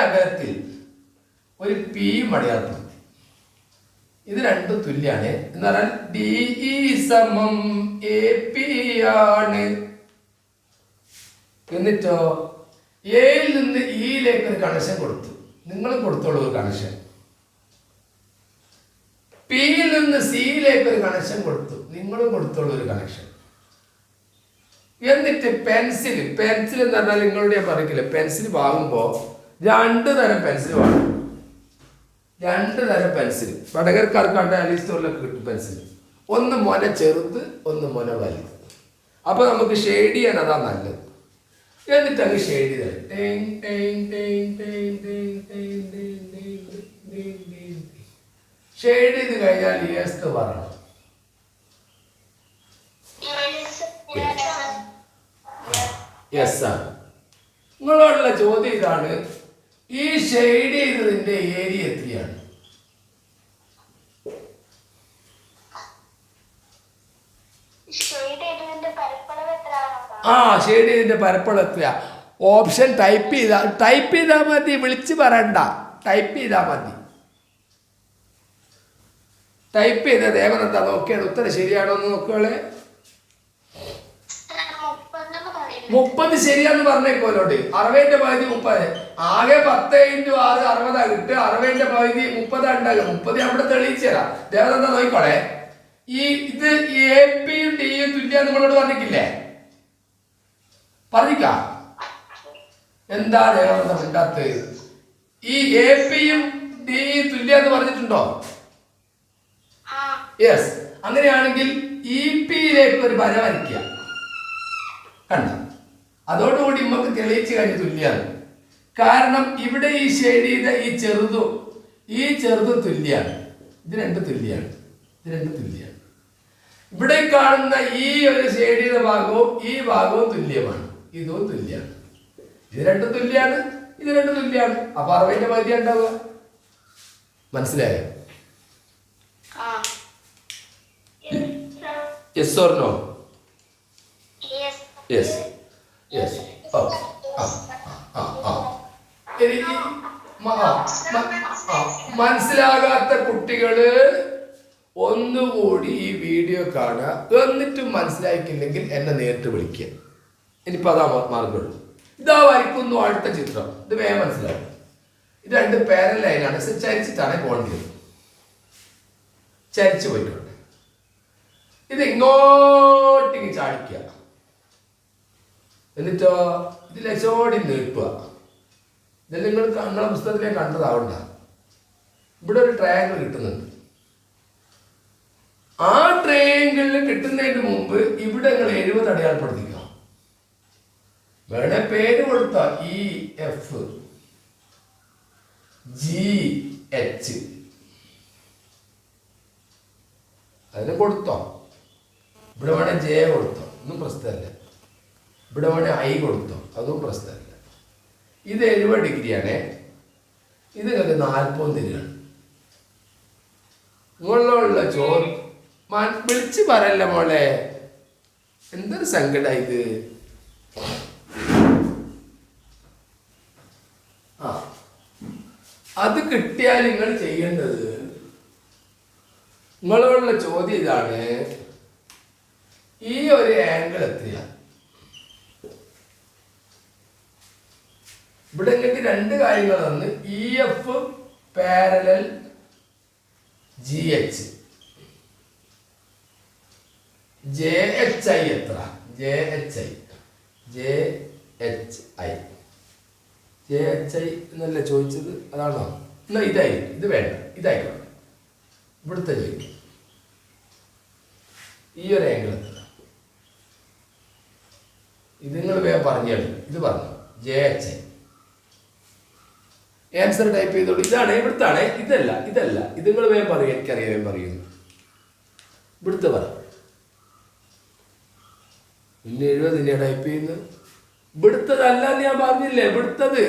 അകലത്തിൽ ഒരു P അടയാളപ്പെടുത്തി. ഇത് രണ്ടും തുല്യാണ്. എന്ന് പറഞ്ഞാൽ DE സമം AP ആണ്. എന്നിട്ടോ എയിൽ നിന്ന് ഇയിലേക്ക് ഒരു കണക്ഷൻ കൊടുത്തു. നിങ്ങളും കൊടുത്തോളൂ ഒരു കണക്ഷൻ. പിയിൽ നിന്ന് സിയിലേക്ക് ഒരു കണക്ഷൻ കൊടുത്തു. നിങ്ങളും കൊടുത്തോളൂ ഒരു കണക്ഷൻ. എന്നിട്ട് പെൻസിൽ എന്ന് പറഞ്ഞാൽ നിങ്ങളോട് ഞാൻ പറയില്ല. പെൻസിൽ വാങ്ങുമ്പോൾ 2 തരം പെൻസിൽ വാങ്ങും. 2 തരം പെൻസിൽ വടകരക്കാർക്കാണ്ട് അലി സ്റ്റോറിലൊക്കെ കിട്ടും പെൻസിൽ. ഒന്ന് മൊന ചെറുത്, ഒന്ന് മൊന വലുത്. അപ്പൊ നമുക്ക് ഷെയ്ഡ് ചെയ്യാൻ അതാ നല്ലത്. എന്നിട്ട് അങ്ങ് ഷെയ്ഡ് ചെയ്ത് ഷെയ്ഡ് ചെയ്ത് കഴിഞ്ഞാൽ യെസ് പറയണം. യെസ് ആണ്. നിങ്ങളോടുള്ള ചോദ്യം ഇതാണ്. ഈ ഷെയ്ഡ് ചെയ്തതിന്റെ ഏരിയ എത്രയാണ്? ആ ഷെയ്ഡ് ചെയ്തിൻ്റെ പരപ്പളം എത്രയാ? ഓപ്ഷൻ ടൈപ്പ് ചെയ്താൽ മതി, വിളിച്ച് പറയണ്ട, ടൈപ്പ് ചെയ്താൽ മതി. ടൈപ്പ് ചെയ്ത ദേവനെന്താ നോക്കിയാണ് ഉത്തരം ശരിയാണോ എന്ന് നോക്കുകയാളെ. 30 ശരിയാന്ന് പറഞ്ഞേക്കോലോട്ട്. 60ന്റെ പകുതി 30, ആകെ 10 × 6 60 കിട്ടുക. 60ന്റെ പകുതി 30 ഉണ്ടാകുക. 30 അവിടെ തെളിയിച്ചു തരാം. ദേവനെന്താ നോക്കിക്കോളെ. ഇത് AP-യും D-യും തുല്യം നമ്മളോട് പറഞ്ഞിട്ടില്ലേ? പറഞ്ഞിക്ക എന്താ ദേവനെന്താ മിണ്ടാത്ത്? ഈ AP-യും D-യും തുല്യം എന്ന് പറഞ്ഞിട്ടുണ്ടോ? യെസ്. അങ്ങനെയാണെങ്കിൽ EP-യിലേക്ക് ഒരു വര വരയ്ക്കുക. കണ്ട, അതോടുകൂടി നമുക്ക് തെളിയിച്ച് കഴിഞ്ഞ് തുല്യാണ്. കാരണം ഇവിടെ ഈ ഷെയ്ഡ് ചെയ്ത ഈ ചെറുതും തുല്യാണ്. ഇത് രണ്ടും തുല്യാണ്. ഇവിടെ കാണുന്ന ഈ ഒരു ഷെയ്ഡ് ചെയ്ത ഭാഗവും ഈ ഭാഗവും തുല്യമാണ്. ഇതും തുല്യാണ്. ഇത് രണ്ടും തുല്യാണ്. അപ്പൊ 60ന്റെ പകുതി ഉണ്ടാവുക. മനസ്സിലായോ? Yes or no? യെസ്. മനസ്സിലാകാത്ത കുട്ടികള് ഒന്നുകൂടി ഈ വീഡിയോ കാണുക. എന്നിട്ടും മനസ്സിലാക്കിയില്ലെങ്കിൽ എന്നെ നേരിട്ട് വിളിക്കുക. ഇനിയിപ്പോൾ അതാ മാർഗമുള്ളൂ. ഇതാ വരയ്ക്കുന്നു അടുത്ത ചിത്രം. ഇത് വേഗം മനസ്സിലാവും. ഇത് 2 പാരലൽ ലൈനാണ്. ചരിച്ചിട്ടാണ് പോകേണ്ടത്. ചരിച്ചു പോയിട്ടുണ്ട്. ഇത് ഇങ്ങോട്ടിങ്ങ് ചാടിക്കുക. എന്നിട്ടോ ഇത് ലച്ചോടി നീട്ടുക. ഇതെല്ലാം നിങ്ങളെ പുസ്തകത്തിലേക്ക് കണ്ടതാവണ്ട. ഇവിടെ ഒരു ട്രയാങ്കിൾ കിട്ടുന്നുണ്ട്. ആ ട്രയാങ്കിളിൽ കിട്ടുന്നതിന് മുമ്പ് ഇവിടെ നിങ്ങൾ 70 അടയാളപ്പെടുത്തിക്കുക. വേണേ പേര് കൊടുത്ത EF GH അതിന് കൊടുത്തോ. ഇവിടെ വേണേ J കൊടുത്തോ, ഒന്നും പ്രശ്നമല്ല. ഇവിടെ വേണേ I കൊടുത്തോ, അതും പ്രശ്നമല്ല. ഇത് 70 ഡിഗ്രിയാണ്. ഇത് നിങ്ങൾക്ക് 40 തരികയാണ്. നിങ്ങളുള്ള ചോദ്യം വിളിച്ച് പറയല്ല മോളെ. എന്തൊരു സങ്കട ഇത്. അത് കിട്ടിയാൽ നിങ്ങൾ ചെയ്യേണ്ടത്, നിങ്ങളോടുള്ള ചോദ്യം ഇതാണ്. ഈ ഒരു ആംഗിൾ എത്തിയ ഇവിടെ നിങ്ങൾക്ക് 2 കാര്യങ്ങൾ തന്ന്. EF parallel GH. JHI എത്ര? JHI എന്നല്ല ചോദിച്ചത്, അതാണോ? എന്നാ ഇതായിരിക്കും. ഇത് വേണ്ട, ഇതായിക്കോട്ടെ. ഇവിടുത്തെ ചോദിക്കും. ഈ ഒരു ആംഗിൾ എത്ര? ഇത് നിങ്ങൾ വേഗം പറഞ്ഞാണ്. ഇത് പറഞ്ഞു JHI. ആൻസർ ടൈപ്പ് ചെയ്തോളൂ. ഇതാണ്, ഇവിടുത്താണ്. ഇതല്ല. ഇത് നിങ്ങൾ വേഗം പറയും. എനിക്കറിയാം, വേഗം പറയുന്നു. ഇവിടുത്തെ പറ. പിന്നെ 70 തന്നെയാണ് ടൈപ്പ് ചെയ്യുന്നത്. ഇവിടുത്തതല്ല എന്ന് ഞാൻ പറഞ്ഞില്ലേ? ഇവിടുത്തത്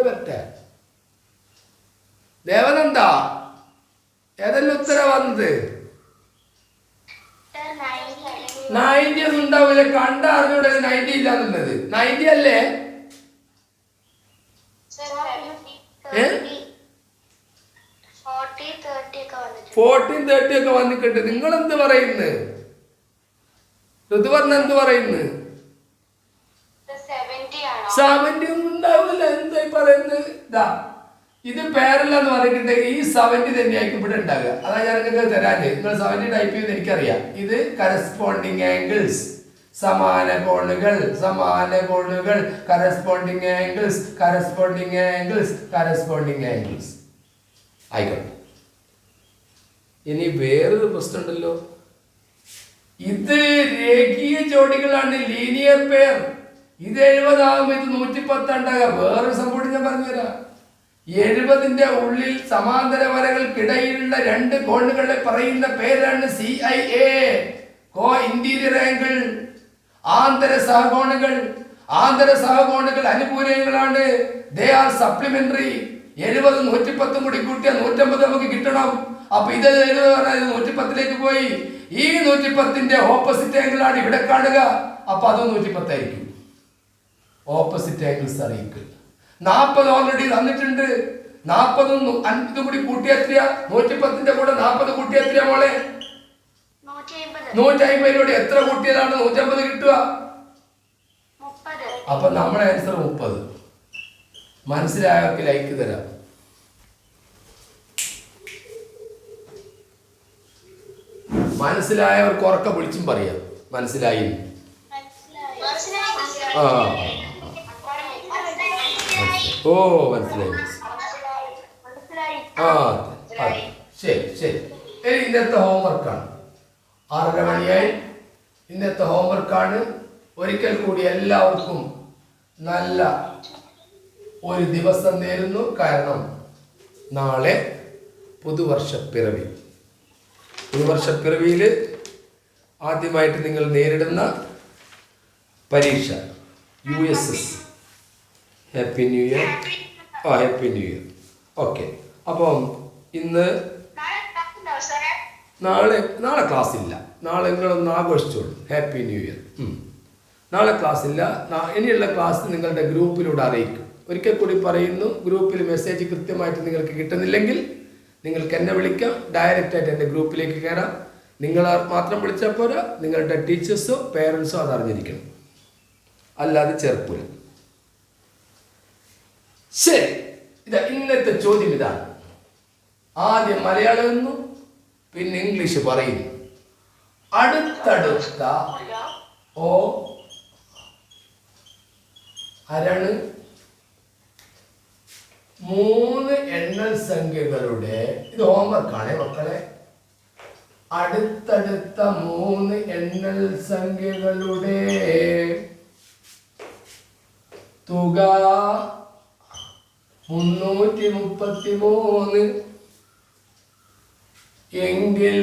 വരട്ടെ. ദേവനെന്താ ഏതെല്ലാം ഉത്തര വന്നത്? 90 ഒന്നും ഉണ്ടാവില്ല. കണ്ട അറിഞ്ഞൂടെ 90 ഇല്ലാന്നുള്ളത്? 90 അല്ലേ? 40, 30 ഒക്കെ വന്നിട്ടുണ്ട്. നിങ്ങൾ എന്ത് പറയുന്നു? ഋതുവർണ്ണ എന്ത് പറയുന്നു? 70 ഒന്നും ഉണ്ടാവില്ല. എന്തായി പറയുന്നത്? ഇത് പാരലൽ എന്ന് പറഞ്ഞിട്ടുണ്ടെങ്കിൽ ഈ 70 തന്നെയായിരിക്കും ഇവിടെ ഉണ്ടാകുക. അതാ ഞാൻ നിങ്ങൾക്ക് തരാൻ. നിങ്ങൾ 70 ടൈപ്പ് ചെയ്യുന്നത് എനിക്കറിയാം. ഇത് കറസ്പോണ്ടിങ് ആംഗിൾസ്, സമാന കോണുകൾ, കറസ്പോണ്ടിങ് ആംഗിൾസ് ആയിക്കോട്ടെ. ഇനി വേറൊരു പ്രശ്നം ഉണ്ടല്ലോ. ഇത് രേഖീയ ജോഡികളാണ്, ലീനിയർ പെയർ. ഇത് 70 ആകുമ്പോൾ ഇത് 110 ഉണ്ടാകുക. വേറൊരു സംഭവം ഞാൻ പറഞ്ഞുതരാം. 70ന്റെ ഉള്ളിൽ സമാന്തര വരകൾക്കിടയിലുള്ള 2 കോണുകളെ പറയുന്ന പേരാണ് CIA, കോ ഇന്റീരിയർ ആംഗിൾ. ആന്തര സഹകോണുകൾ അനുകൂലങ്ങളാണ്. They are supplementary. 70 110 കൂടി കൂട്ടിയാൽ 150 നമുക്ക് കിട്ടണം. അപ്പൊ ഇത് 110 പോയി. ഈ 110ന്റെ ഓപ്പോസിറ്റ് ആംഗിൾ ആണ് ഇവിടെ കാണുക. അപ്പൊ അതും 110 ആയിരിക്കും. Opposite angles are equal. 40 already തന്നിട്ടുണ്ട്. 40ഉം 50 കൂടി കൂട്ടിയാ 110ന്റെ കൂടെ 40 കൂട്ടിയാ മോളെ 150 എത്ര കൂട്ടിയാലാണ് 150 കിട്ടുക? അപ്പൊ നമ്മുടെ ആൻസർ 30. മനസ്സിലായവർക്ക് ലൈക്ക് തരാം. മനസ്സിലായവർക്ക് ഉറക്കം വിളിച്ചും പറയാം മനസ്സിലായി. ആ ഓ മനസ്സിലായി. ആ ശരി ശരി. ഇനി ഇന്നത്തെ ഹോംവർക്കാണ്. 6:30 മണിയായി. ഇന്നത്തെ ഹോംവർക്കാണ്. ഒരിക്കൽ കൂടി എല്ലാവർക്കും നല്ല ഒരു ദിവസം നേരുന്നു. കാരണം നാളെ പുതുവർഷപ്പിറവി. പുതുവർഷപ്പിറവിയിൽ ആദ്യമായിട്ട് നിങ്ങൾ നേരിടുന്ന പരീക്ഷ USS. Happy new year. Happy new year. Okay. അപ്പം ഇന്ന് നാളെ ക്ലാസ് ഇല്ല. നാളെ നിങ്ങളൊന്ന് ആഘോഷിച്ചോളൂ. Happy new year. നാളെ ക്ലാസ് ഇല്ല. ഇനിയുള്ള ക്ലാസ് നിങ്ങളുടെ ഗ്രൂപ്പിലൂടെ അറിയിക്കും. ഒരിക്കൽ കൂടി പറയുന്നു, ഗ്രൂപ്പിൽ മെസ്സേജ് കൃത്യമായിട്ട് നിങ്ങൾക്ക് കിട്ടുന്നില്ലെങ്കിൽ നിങ്ങൾക്ക് എന്നെ വിളിക്കാം. ഡയറക്റ്റായിട്ട് എൻ്റെ ഗ്രൂപ്പിലേക്ക് കയറാം. നിങ്ങൾ മാത്രം വിളിച്ചാൽ പോരാ, നിങ്ങളുടെ ടീച്ചേഴ്സോ പേരൻസോ അത് അറിഞ്ഞിരിക്കണം, അല്ലാതെ ചേർക്കൂല. ശരി, ഇന്നത്തെ ചോദ്യം ഇതാണ്. ആദ്യം മലയാളം എന്നു, പിന്നെ ഇംഗ്ലീഷ് പറയുന്നു. അടുത്തടുത്ത ഓ അരണ് 3 എണ്ണൽ സംഖ്യകളുടെ, ഇത് ഹോംവർക്കാണ് മക്കളെ. അടുത്തടുത്ത 3 എണ്ണൽ സംഖ്യകളുടെ തുക 333 എങ്കിൽ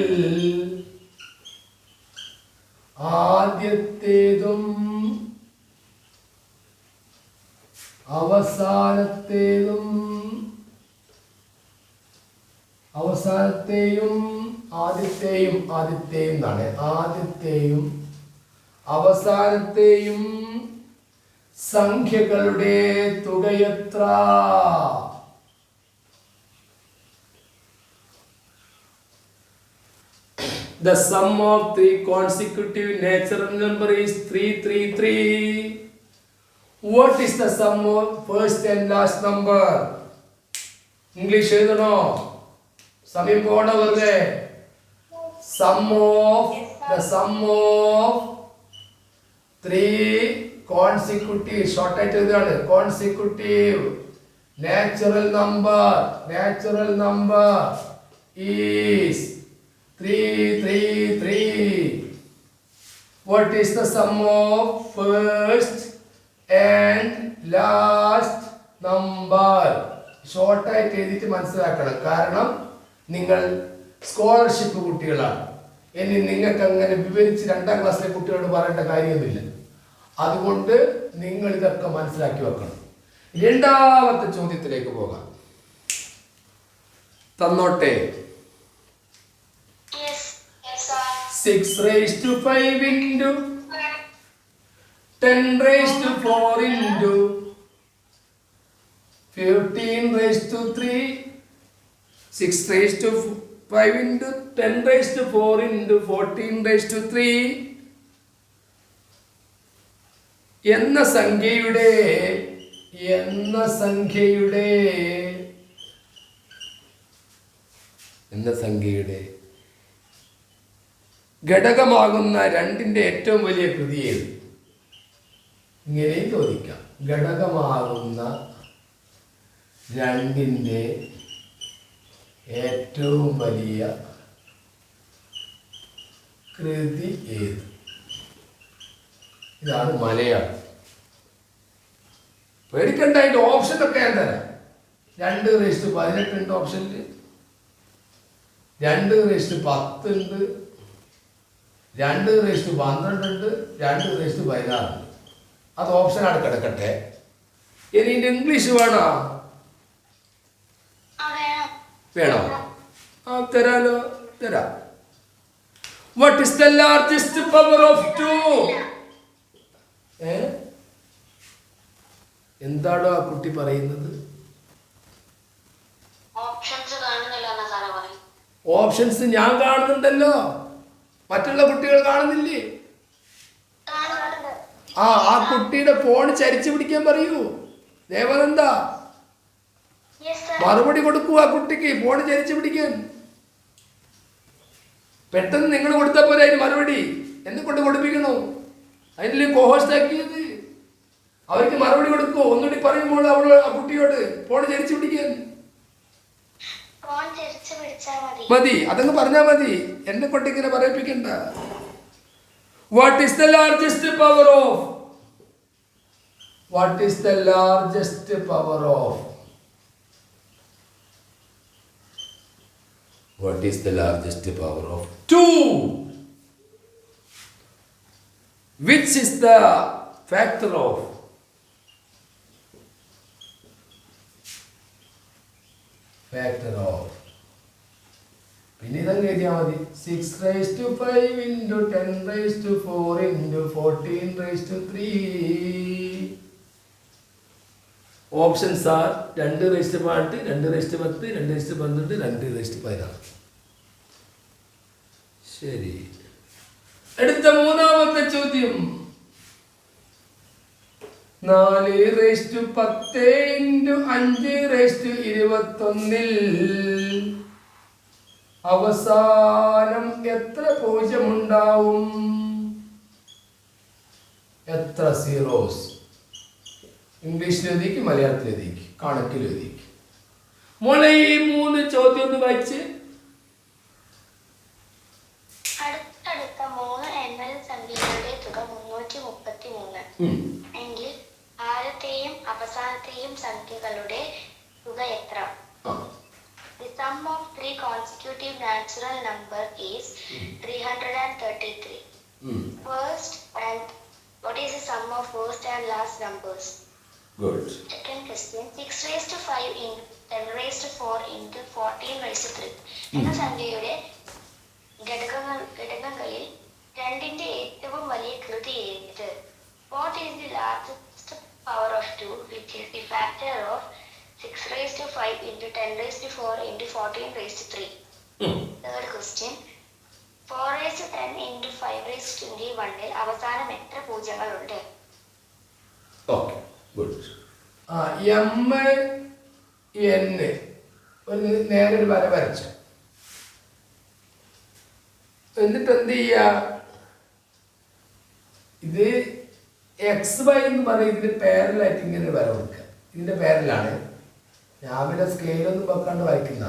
ആദ്യത്തേതും അവസാനത്തെയും അവസാനത്തെയും സംഖ്യകളുടെ തുകയെത്ര? The sum of 3 consecutive natural number is 333. What is the sum of first and last number? English എഴുതണോ? സമയം പോണ വെറുതെ. The sum of 3 consecutive, short ആയിട്ട് എഴുതാണ്, consecutive natural number is 333. What is the sum of first and last number? Short ആയിട്ട് എഴുതിയിട്ട് മനസ്സിലാക്കണം. കാരണം നിങ്ങൾ scholarship കുട്ടികളാണ്. ഇനി നിങ്ങൾക്ക് അങ്ങനെ വിവരിച്ച് 2ാം ക്ലാസ്സിലെ കുട്ടികളോട് പറയേണ്ട കാര്യമൊന്നുമില്ല. അതുകൊണ്ട് നിങ്ങൾ ഇതൊക്കെ മനസ്സിലാക്കി വെക്കണം. രണ്ടാമത്തെ ചോദ്യത്തിലേക്ക് പോകാം. തന്നോട്ടെ. 6 raised to 5 into 10 raised to 4 into 15 raised to 3. 6 raised to 5 into 10 raised to 4 into 14 raised to 3 എന്ന സംഖ്യയുടെ ഘടകമാകുന്ന 2ന്റെ ഏറ്റവും വലിയ കൃതി ഏത്? ഇങ്ങനെയും ചോദിക്കാം. ഘടകമാകുന്ന 2ന്റെ ഏറ്റവും വലിയ കൃതി ഏത്? ഇതാണ് മലയാളം. പേടിക്കണ്ട, അതിന്റെ ഓപ്ഷൻ ഒക്കെ ഞാൻ തരാം. 2:18 ഉണ്ട് ഓപ്ഷനിൽ, 2:10 ഉണ്ട്, 2:12 ഉണ്ട്, 2:16 ഉണ്ട്. അത് ഓപ്ഷൻ ആണ് കിടക്കട്ടെ. ഇനി ഇംഗ്ലീഷ് വേണോ? ആ തരാലോ, തരാം. What is the largest power of 2? എന്താണോ ആ കുട്ടി പറയുന്നത്? ഓപ്ഷൻസ് കാണുന്നില്ല എന്നാ സാറേ പറയും. ഓപ്ഷൻസ് ഞാൻ കാണുന്നുണ്ടല്ലോ, മറ്റുള്ള കുട്ടികൾ കാണുന്നില്ലേ? ആ കുട്ടിയുടെ ഫോൺ ചരിച്ചു പിടിക്കാൻ പറയൂ ദേവനന്ദ. മറുപടി കൊടുക്കൂ ആ കുട്ടിക്ക്, ഫോൺ ചരിച്ചു പിടിക്കാൻ. പെട്ടെന്ന് നിങ്ങൾ കൊടുത്താൽ പോലെ അതിന് മറുപടി എന്നെ കൊണ്ട് കൊടുപ്പിക്കണോ? അതിൻ്റെ കോഹോസ്റ്റ് ആക്കിയത് അവർക്ക് മറുപടി കൊടുക്കൂ. ഒന്നുകൂടി പറയുമ്പോൾ അവള് ആ കുട്ടിയോട് ഫോൺ ചരിച്ചു പിടിക്കാൻ മതി, അതങ്ങ് പറഞ്ഞാൽ മതി. എന്നെ കൊണ്ട് ഇങ്ങനെ പറയിപ്പിക്കണ്ട. What is the largest power of? What is the largest power of? What is the largest power of 2? Which is the factor of? Factor of. പിന്നെ ഇതങ്ങ് എഴുതിയാൽ മതി. 6 raised to 5 into 10 raised to 4 into 14 raised to 3. Options are 2 raised 8, 2 raised 10, 2 raised 12, 2 raised 16. ശരി. അടുത്ത മൂന്നാമത്തെ ചോദ്യം. 4 raised 10 into 5 raised 21 അവസാനം എത്ര പൂജ്യം ഉണ്ടാവും? എത്ര സീറോസ്? ഇംഗ്ലീഷിൽ എഴുതിക്ക്, മലയാളത്തിൽ എഴുതിക്ക്, കണക്കിൽ എഴുതിക്ക്. മോളെ ഈ 3 ചോദ്യം ഒന്ന് വായിച്ച്. അടുത്തടുത്ത 3 എണ്ണൽ സംഖ്യകളുടെ തുക 333 എങ്കിൽ ആദ്യത്തെയും അവസാനത്തെയും സംഖ്യകളുടെ തുക എത്ര? The sum of 3 consecutive natural number is 333. First and what is the sum of first and last numbers? Good. Second question. 6 raised to 5 into 10 raised to 4 into 14 raised to 3 എന്ന സംഖ്യയുടെ ഘടകങ്ങളിൽ രണ്ടിന്റെ ഏറ്റവും വലിയ കൃതി ഏത്? What is the largest power of 2 which is the factor of 6 raised to 5 into 10 raised to 4 into 14 raised to 3. Third question. 4 raised to 10 into 5 raised to 21 അവസാനം എത്ര പൂജ്യങ്ങളുണ്ട്? Okay, good. എം എൻ ഒരു നേരെ ഒരു വര വരച്ച, എന്നിട്ട് എന്ത് ചെയ്യുക? ഇത് എക്സ് വൈ എന്ന് പറയും. ഇതിന്റെ പേരലായിട്ട് ഇങ്ങനെ വര കൊടുക്കുക. ഇതിന്റെ പേരലാണ്. രാവിലെ സ്കെയിലൊന്നും വെക്കാണ്ട് വായിക്കുന്ന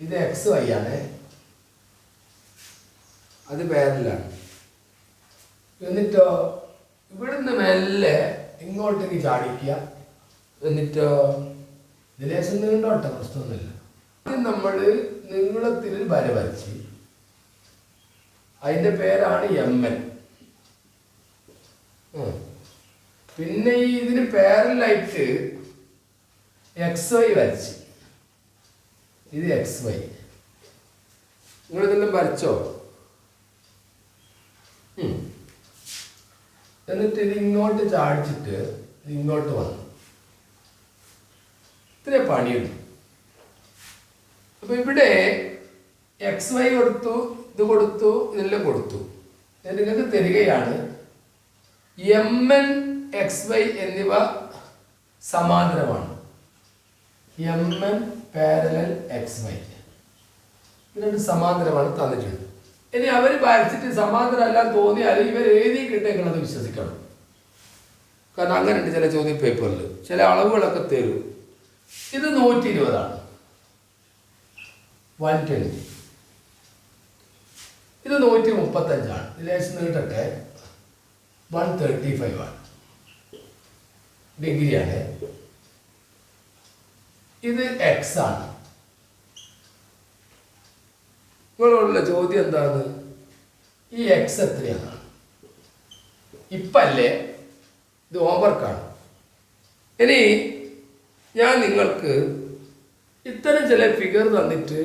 ഇത് എക്സ് വൈ ആണ്, അത് പേരലാണ്. എന്നിട്ടോ ഇവിടുന്ന് മെല്ലെ ഇങ്ങോട്ടേക്ക് ചാടിക്കുക. എന്നിട്ടോ ഇതിലേശം നീണ്ടോട്ടെ, പ്രശ്നമൊന്നുമില്ല. നമ്മൾ നീളത്തിൽ വര വരച്ച് അതിൻ്റെ പേരാണ് എം എൻ. പിന്നെ ഈ ഇതിന് പാരലായിട്ട് എക്സ് വൈ വരച്ച്, ഇത് എക്സ് വൈ. നിങ്ങളിതെല്ലാം വരച്ചോ? എന്നിട്ട് ഇത് ഇങ്ങോട്ട് ചാടിച്ചിട്ട് ഇത് ഇങ്ങോട്ട് വന്നു. ഇത്രേ പണിയുണ്ട്. അപ്പൊ ഇവിടെ എക്സ് വൈ കൊടുത്തു, ഇത് കൊടുത്തു, ഇതെല്ലാം കൊടുത്തു. നിങ്ങൾക്ക് തരികയാണ് എം എൻ എക്സ് വൈ എന്നിവ സമാന്തരമാണ്. M N parallel X Y ഇതിനൊരു സമാന്തരമാണ് തന്നിട്ടുണ്ട്. ഇനി അവർ വരച്ചിട്ട് സമാന്തരം എല്ലാം തോന്നിയാൽ ഇവർ എഴുതി കിട്ടേക്കണത് വിശ്വസിക്കണം. കാരണം അങ്ങനെയുണ്ട് ചില ചോദ്യ പേപ്പറിൽ ചില അളവുകളൊക്കെ തരും. ഇത് 120 120. ഇത് 135. ഇതിലേശം നീട്ടട്ടെ, 135 ഡിഗ്രിയാണ്. ഇത് എക്സ് ആണ്. നിങ്ങളോടുള്ള ചോദ്യം എന്താണ്? ഈ എക്സ് എത്രയാണ്? ഇപ്പല്ലേ, ഇത് ഹോംവർക്കാണ്. ഇനി ഞാൻ നിങ്ങൾക്ക് ഇത്തരം ചില ഫിഗർ തന്നിട്ട്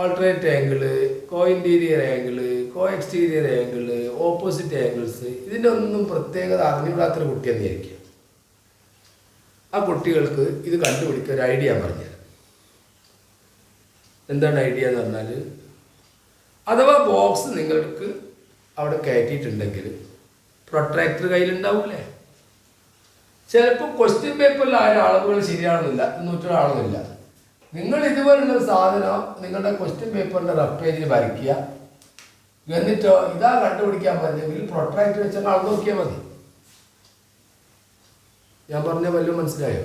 alternate angle, co interior angle, കോ എക്സ്റ്റീരിയർ ആംഗിള്, ഓപ്പോസിറ്റ് ആംഗിൾസ്, ഇതിൻ്റെ ഒന്നും പ്രത്യേകത അറിഞ്ഞുകൂടാത്തൊരു കുട്ടിയെന്ന് വിചാരിക്കുക. ആ കുട്ടികൾക്ക് ഇത് കണ്ടുപിടിക്കുക ഒരു ഐഡിയ പറഞ്ഞുതരാം. എന്താണ് ഐഡിയ എന്ന് പറഞ്ഞാൽ, അഥവാ ബോക്സ് നിങ്ങൾക്ക് അവിടെ കയറ്റിയിട്ടുണ്ടെങ്കിൽ പ്രൊട്രാക്ടർ കയ്യിലുണ്ടാവൂലേ? ചിലപ്പോൾ ക്വസ്റ്റ്യൻ പേപ്പറിൽ ആരും അളവുകൾ ശരിയാണെന്നില്ല, 100 ആളൊന്നുമില്ല. നിങ്ങൾ ഇതുപോലുള്ളൊരു സാധനം നിങ്ങളുടെ ക്വസ്റ്റ്യൻ പേപ്പറിൻ്റെ റഫ് പേജിൽ വരയ്ക്കുക. എന്നിട്ടോ ഇതാ കണ്ടുപിടിക്കാൻ പറ്റുമെങ്കിൽ പ്രൊട്രാക്ടർ വെച്ചാൽ അളവ് നോക്കിയാൽ മതി. ഞാൻ പറഞ്ഞ വല്ലതും മനസ്സിലായോ?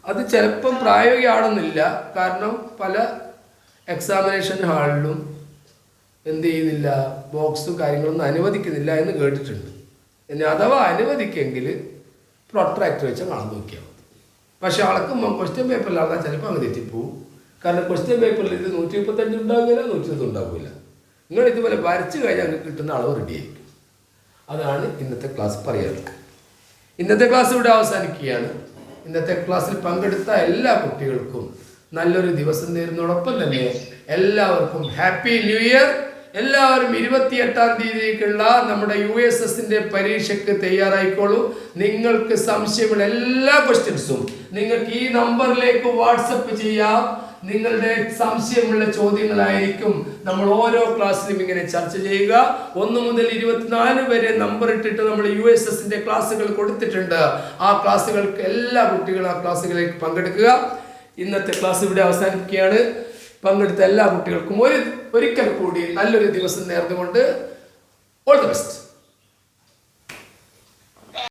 അത് ചിലപ്പം പ്രായോഗികമാണെന്നില്ല. കാരണം പല എക്സാമിനേഷൻ ഹാളിലും എന്ത് ചെയ്യുന്നില്ല, ബോക്സും കാര്യങ്ങളൊന്നും അനുവദിക്കുന്നില്ല എന്ന് കേട്ടിട്ടുണ്ട്. ഇനി അഥവാ അനുവദിക്കെങ്കിൽ പ്രൊട്രാക്ടർ വെച്ചാൽ അളവ് നോക്കിയാൽ മതി. പക്ഷെ അളക്കുമ്പോൾ ക്വസ്റ്റ്യൻ പേപ്പറിൽ അളന്നാൽ ചിലപ്പോൾ അങ്ങ് തെറ്റിപ്പോവും. കാരണം ക്വസ്റ്റ്യൻ പേപ്പറിൽ ഇത് 135 ഉണ്ടാവില്ല, 120 ഉണ്ടാവില്ല. നിങ്ങൾ ഇതുപോലെ വരച്ച് കഴിഞ്ഞാൽ നിങ്ങൾക്ക് കിട്ടുന്ന അളവ് റെഡി ആയിരിക്കും. അതാണ് ഇന്നത്തെ ക്ലാസ് പറയാറുള്ളത്. ഇന്നത്തെ ക്ലാസ് ഇവിടെ അവസാനിക്കുകയാണ്. ഇന്നത്തെ ക്ലാസ്സിൽ പങ്കെടുത്ത എല്ലാ കുട്ടികൾക്കും നല്ലൊരു ദിവസം നേരുന്നതോടൊപ്പം തന്നെ എല്ലാവർക്കും ഹാപ്പി ന്യൂ ഇയർ. എല്ലാവരും 28-ാം തീയതിക്കുള്ള നമ്മുടെ USSന്റെ പരീക്ഷയ്ക്ക് തയ്യാറായിക്കോളൂ. നിങ്ങൾക്ക് സംശയമുള്ള എല്ലാ ക്വസ്റ്റ്യൻസും നിങ്ങൾക്ക് ഈ നമ്പറിലേക്ക് വാട്സപ്പ് ചെയ്യാം. നിങ്ങളുടെ സംശയമുള്ള ചോദ്യങ്ങളായിരിക്കും നമ്മൾ ഓരോ ക്ലാസ്സിലും ഇങ്ങനെ ചർച്ച ചെയ്യുക. 1 മുതൽ 24 വരെ നമ്പർ ഇട്ടിട്ട് നമ്മൾ USSന്റെ ക്ലാസ്സുകൾ കൊടുത്തിട്ടുണ്ട്. ആ ക്ലാസ്സുകൾക്ക് എല്ലാ കുട്ടികളും ആ ക്ലാസ്സുകളിലേക്ക് പങ്കെടുക്കുക. ഇന്നത്തെ ക്ലാസ് ഇവിടെ അവസാനിക്കുകയാണ്. പങ്കെടുത്ത എല്ലാ കുട്ടികൾക്കും ഒരിക്കൽ കൂടി നല്ലൊരു ദിവസം നേർന്നുകൊണ്ട് ഓൾ ദി ബെസ്റ്റ്.